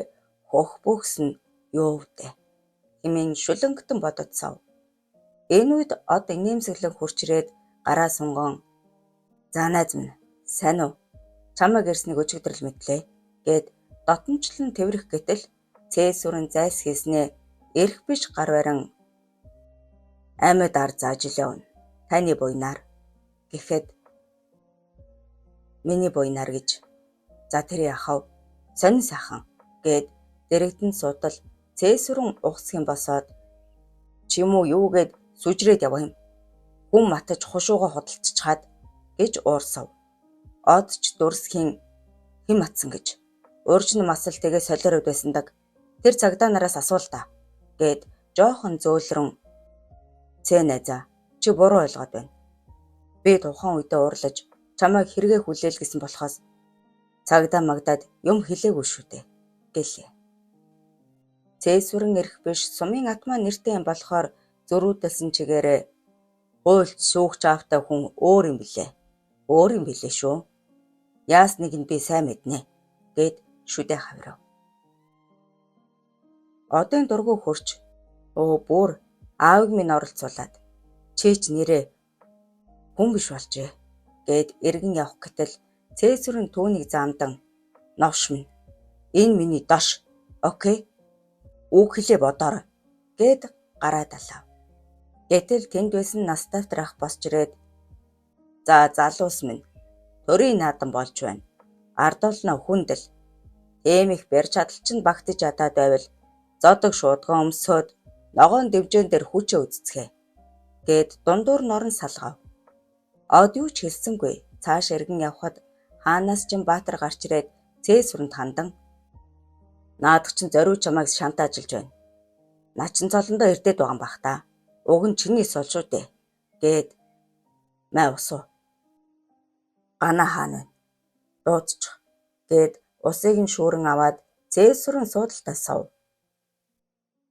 хөх бүхс нь юу вэ?" хэмээн шүлэнгтэн бододсов. Энэ үед од инээмсэглэн хурч ирээд гараа сунгон "За найз минь сайн уу? Чамайг ирснийг өчигдрэл мэдлээ" гэд дотомчлон тэврэх гэтэл Цээсүрэн зайс хийснээ эрх биш гар барин "Амьд ар зааж л явна" Таны буйнаар гэхэд миний буйнаар гэж. За тэр яхав сонин сайхан гэд дэрэгдэн суудал цээсүрэн угсхийн босоод чи юм уу юу гэд сүжрээд яваа юм. Хүн матаж хушууга худалдчихад гэж уурсав. Од ч дүрсхийн хэн матсан гэж. Ууржин масал тэгээ солиороод байсандаг. Тэр цагдаа нараас асуул та гэд жоохон зөөлрөн цээ найзаа чи буруу ойлгоод байна. Би тухайн үедээ уурлаж чамайг хэрэгээ хүлээл гэсэн болохоос цагдаа магдаад юм хэлээгүй шүү дээ гэлээ. Цээсүрэн ирэх биш сумын атмаа нэртэй юм болохоор зөрүүдэлсэн чигээрээ хуульч шүүгч аавтай хүн өөр юм билээ. Өөр юм билээ шүү. Яасныг нь би сайн мэднэ гэд шүдэ хаврав. Одын дургүй хурч бүр аавыг минь оролцуулаад чээч нэрээ хүн биш болжээ гэд эргэн явах гэтэл цээсүрэн түүнийг заамдан новш минь энэ миний дош окей үг хэлээ бодоор гэд гараад алав. Гэтэл тэнд байсан настай ах босч ирээд за залуус минь төрийн наадам болж байна. Ардуулна хүндэл эм их барь чадал чинь багтаж ядаад байвал зодог шуудган өмсөөд ногоон дэвжээн дээр хүчээ үзцгээ гэд дундуур норон салгав. Од юу ч хэлсэнгүй. Цааш эргэн явхад хаанаас ч баатар гарч ирээд цээсүрэнд хандан наадах чинь зориуд чамайг шантаажилж байна. Начин цолондоо ирдээд байгаа юм бах та. Уг нь чиний сол шүү дээ гэд маа усуу. Гана хаана вэ? Дуудчих гэд усыг нь шүүрэн аваад цээсүрэн суудалтаа сав.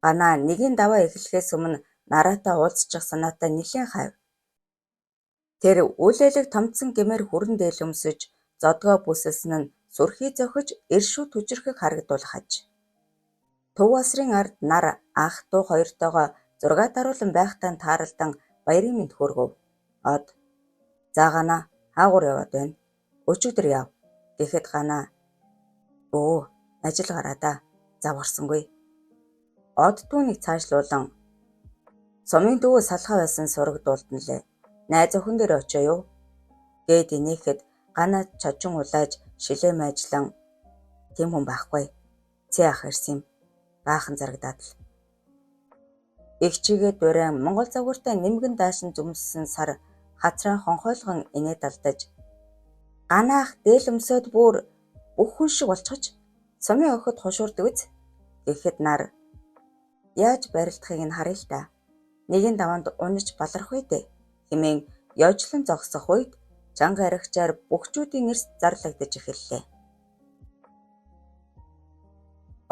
Гана нэгийн даваа эхлэхээс өмнө нараатай уулзчих санаатай нэлээд хайв. Тэр үлээлэг томцсон гэмээр хүрэн дээл өмсөж зодгоо бүсэлсэн нь сүрхий зохиж иршүү түжирхэг харагдуулах аж. Төв асрын ард нар ах дүү хоёртойгоо 6 даруулан байхтаа тааралдан баярын мэнд хөргөв. Од за гана хаагур яваад байна. Өчигдөр яв гэхэд гана ажил гараа да. Заварсангүй. Од түүнийг цаашлуулан сумын дүү салхаа байсан сурагдуултан лээ. Найз охин дээр очоо юу гэд инехэд гана чочин улааж шилээ майжлан тийм хүн байхгүй. Цээ ах ирсэн юм. Баахан зарагдаад л. Их чигээд дуран Монгол загвартай нэмгэн даашин зүмссэн сар хацраа хонхойлгон инээд алдаж ганаах дээл өмсөд бүр бүх хүн шиг болчихож сумын охид хушуурдаг үз гэхэд нар яаж барилдахыг нь харъя л та. Нэгэн даванд унаж баларх үедээ хэмээн ёжлон зогсох үед чанга аригчаар бүгчүүдийн нэрс зарлагдаж эхэллээ.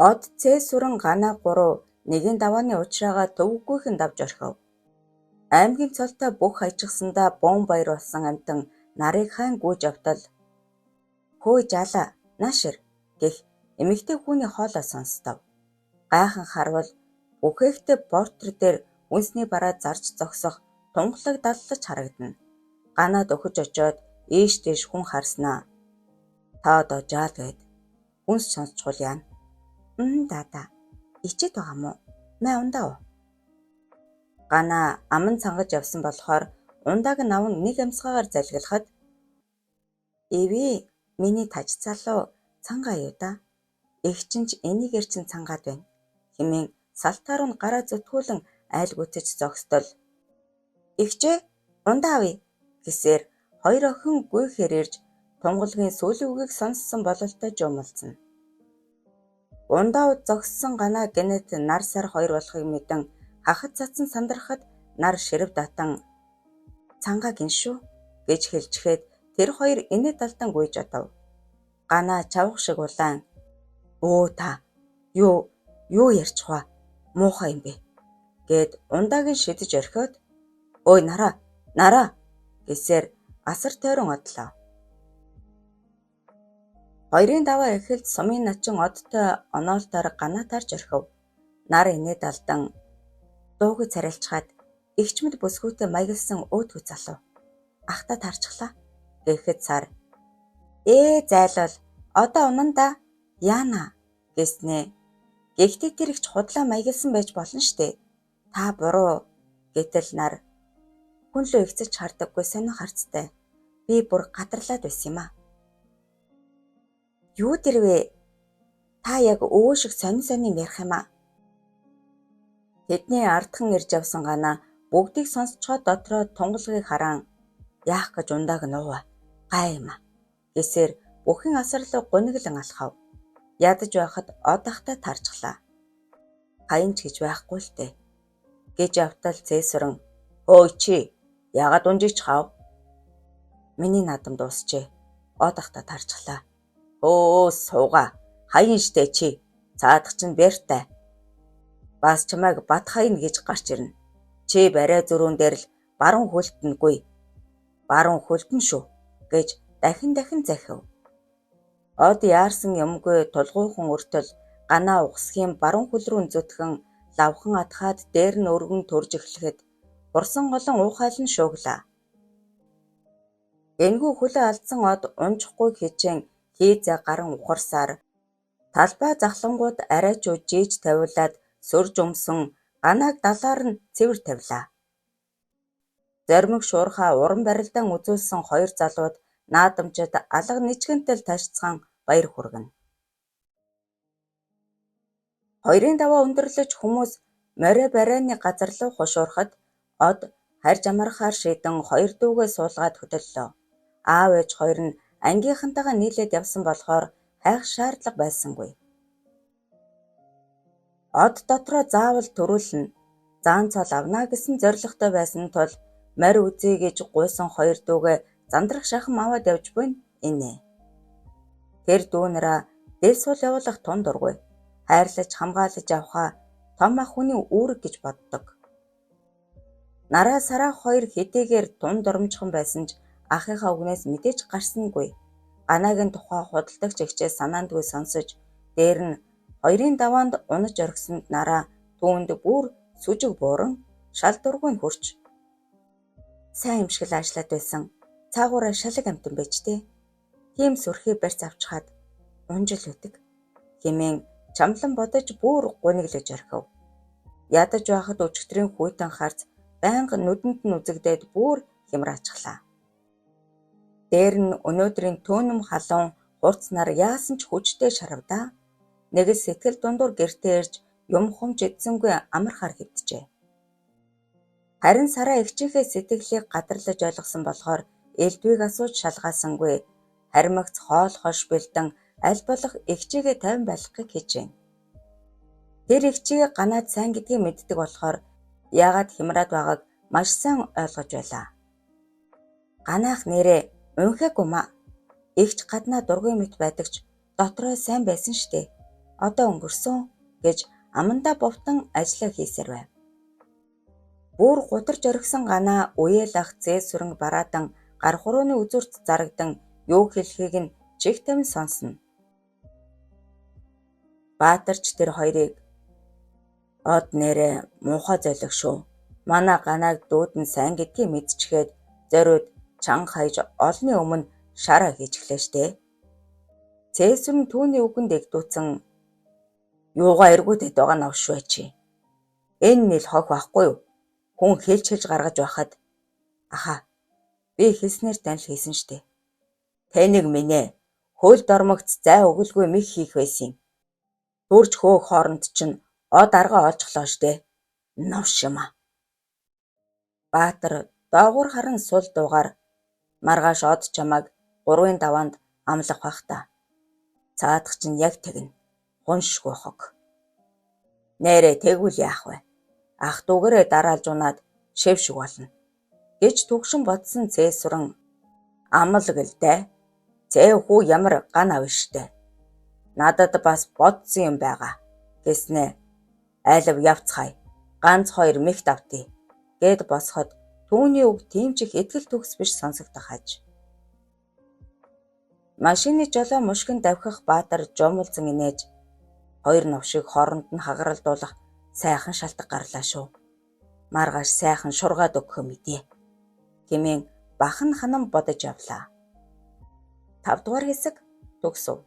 Од цээсүрэн гана 3 нэгэн давааны уучраагаа төвггүйхэн давж орхив. Аймгийн цолтой бүх ажигсандаа бом баяр болсон амтан нарыг хайн гүйж явтал хөөе жаала наашир гэх эмэгтэй хүний хоолой сонстов. Гайхан харвал бүхээгтэй портрет дээр үнсний бараа зарж зогсох тунгалаг даллаж харагдана. Ганаад өхөж очоод ийш тийш хүн харснаа. Та одоо жаал гээд үнс сонсчул яана. Дада ичээд байгаа мó? Маа ундаа. Гана аман цангаж явсан болохоор ундааг навн нэг амсгаагаар залгилахад эвээ миний таж залуу цангаа юу да? Эгчинч энийгээр чин цангаад байна. Хэмээн салтаар нь гараа зүтгүүлэн айлгүтэж зогсдол Игчээ ундаа авъя гэсээр хоёр охин гүйхээр ирж тунгалгийн сүүлийн үгийг сонссон бололтой жумалцсан. Ундаа зогссон ганаа гэнэт нар сар 2 болохыг мэдэн хахад цацсан сандрахад нар ширв датан цангаа гин шүү гэж хэлчихээд тэр хоёр инээ далдан гүйж одов. Ганаа чавх шиг улаан та юу ярьчих вэ? Муухай юм бэ гэд ундааг нь шидэж орхиод ой нараа гэсээр асар тойрон одлоо. Хоёрын даваа эхэлж сумын начин одтой оноолтоор ганаа тарж орхив. Нар инээ далдан дуугүй царилчхаад игчмэд бүсгүйтэй маягилсан өөдгөө залуу. Ахта тарчихлаа гэхэд сар зайлвал одоо унанда яана гэснэ. Гэхдээ тэр ихч худлаа маягилсан байж болно штэ. Та буруу гэтэл нар хүн лөө ихцэж хардаггүй сонио харцтай. Би бүр гатарлаад байсан юм аа. Юу дэрвэ? Та яг өвөө шиг сонин ярих юм аа. Тэдний ардхан ирж явсан ганаа бүгдийг сонсцоход дотроо тунгалгийг хараан яах гэж ундааг нуува. Гай юм аа. Гэсээр бүхэн асарлыг гуниглан алхав. Ядаж байхад одоохтой тарчглаа. Хаянч гэж байхгүй л дээ. Гэж явтал цээсрэн "Өө чи яагаад унжиж хав?" Миний наадам дуусчээ. Одоохтой тарчглаа. "Өө сууга. Хаян штэ чи. Цаадах чинь бэртэй. Бас чамайг бат хаяна гэж гарч ирнэ. Чи барай зөрүүн дээр л баруун хөлтөнгүй. Баруун хөлтөн шүү" гэж дахин захив. Од яарсан юмгүй тулгуухан өртөл ганаа угсхийн баруун хөл рүү зүтгэн лавхан атхаад дээр нь өргөн төрж эхлэхэд хурсан голон уухайлан шууглаа. Энэгүй хөлөө алдсан од унжихгүй хичээн хийзээ гаран ухарсаар талбай захлангууд арайчуу жийж тавиулаад сөрж өмсөн ганааг далаар нь цэвэр тавилаа. Зоримог шуурхаа уран барилдаан үзүүлсэн хоёр залууд наадамчид алга ничгэнтэл ташцсан баяр хүргэнэ. Хоёрын даваа өндөрлөж хүмүүс морио барайны газар руу хушуурахад од харж амархаар шийдэн хоёр дүүгээ суулгаад хөдөллөө. Аав ээж хоёр нь ангийнхантайгаа нийлээд явсан болохоор хайх шаардлага байсангүй. Од дотроо заавал төрүүлнэ, заан цол авна гэсэн зорилготой байсан тул морь үзье гэж гуйсан хоёр дүүгээ зандрах шахам аваад явж буйна инэ. Тэр дүүнараа дэв сул явуулах тун дургүй. Хайрлаж хамгаалж авахаа том ах хүний үүрэг гэж боддог. Нараа сараа хоёр хэдийгээр тун дурамжхан байсан ч ахыхаа үгнээс мэдээж гарсангүй. Ганаагийн тухай худалдагч ихчээ санаандгүй сонсож дээр нь хоёрын даваанд унаж орхисонд нараа түүнд бүр сүжиг бууран шал дургүй хурч. Сайн юм шиг л ажиллаад байсан. Цаагаараа шалаг амтан байж тээ. Тийм сүрхий барьц авчихад унжил үдэг. Хэмээн чамлан бодож бүр гуниглаж орхив. Ядаж байхад өчигдрийн хүйтэн харц байнга нүдэнд нь үзэгдээд бүр хямраачглаа. Дээр нь өнөөдрийн төөнөм халуун хурц нар яасан ч хүчтэй шаравдаа. Нэг л сэтгэл дундуур гэртээ ирж юм хумж эдсэнгүй амархаар хэвджээ. Харин сараа эгчийнхээ сэтгэлийг гадарлаж ойлгосон болохоор элдвийг асууж шалгаасангүй. Харимагц хоол хош бэлдэн аль болох эгчийгээ тайван байлгахыг хичээн. Тэр эгчийгээ ганаад сайн гэдгийг мэддэг болохоор яагаад хямраад байгааг маш сайн ойлгож байлаа. Ганаах нэрээ унхаагүй маа. Эгч гаднаа дургүй мэт байдагч дотроо сайн байсан штэ. Одоо өнгөрсөн гэж амандаа бовтон ажиллаа хийсээр байв. Бүр гутарж орхисон ганаа үеэл ах зээс сүрэнг бараадан гар хурууны үзүүрт зарагдан юу хэлхийг нь чих тавин сонсно. Баатарч тэр хоёрыг "Од нэрээ муухай золиг шүү. Манай ганааг дүүд нь сайн гэдгийг мэдчихээд зориуд чанга хайж олны өмнө шараа хийж эхлэв штэ." Цээсүр нь түүний үгэнд эгдүүцэн "Юугаа эргүүдэд байгаа нь авшгүй чи. Энэ нийл хог байхгүй юу? Хүн хэлж гаргаж байхад аха би хэлснээр танил хийсэн штэ. Таныг минь хөл дормогц зай өгөлгүй мих хийх байсан юм. Дүрж хөөх хооронд чинь од аргаа олжглоо штэ. Новш юм аа." Баатар доогуур харан сул дуугаар "Маргааш од чамайг 3-ын даваанд амлах бах та. Цаадах чинь яг тэгнэ. Гуншгүй хог. Нээрээ тэгвэл яах вэ? Ах дүүгээрээ дараалж унаад шив шиг болно" гэж түгшин бодсон цээсүрэн "Амлаг л дээ. Цээ хүү ямар ган авна штэ. Надад бас бодсон юм байгаа" гэснэ. "Айлв явцгаая. Ганц хоёр мэгт автъя" гэд босоход түүний үг тийм ч их итгэл төгс биш сонсогдох аж. Машины жолоо мушгин давхих Баатар жумалзан инээж хоёр новшиг хооронд нь хагаралдуулах сайхан шалтгаан гарлаа шүү. Маргааш сайхан шургаад өгөх мэдээ хэмээн бахан ханам бодож явлаа. 5 дугаар хэсэг төгсөв.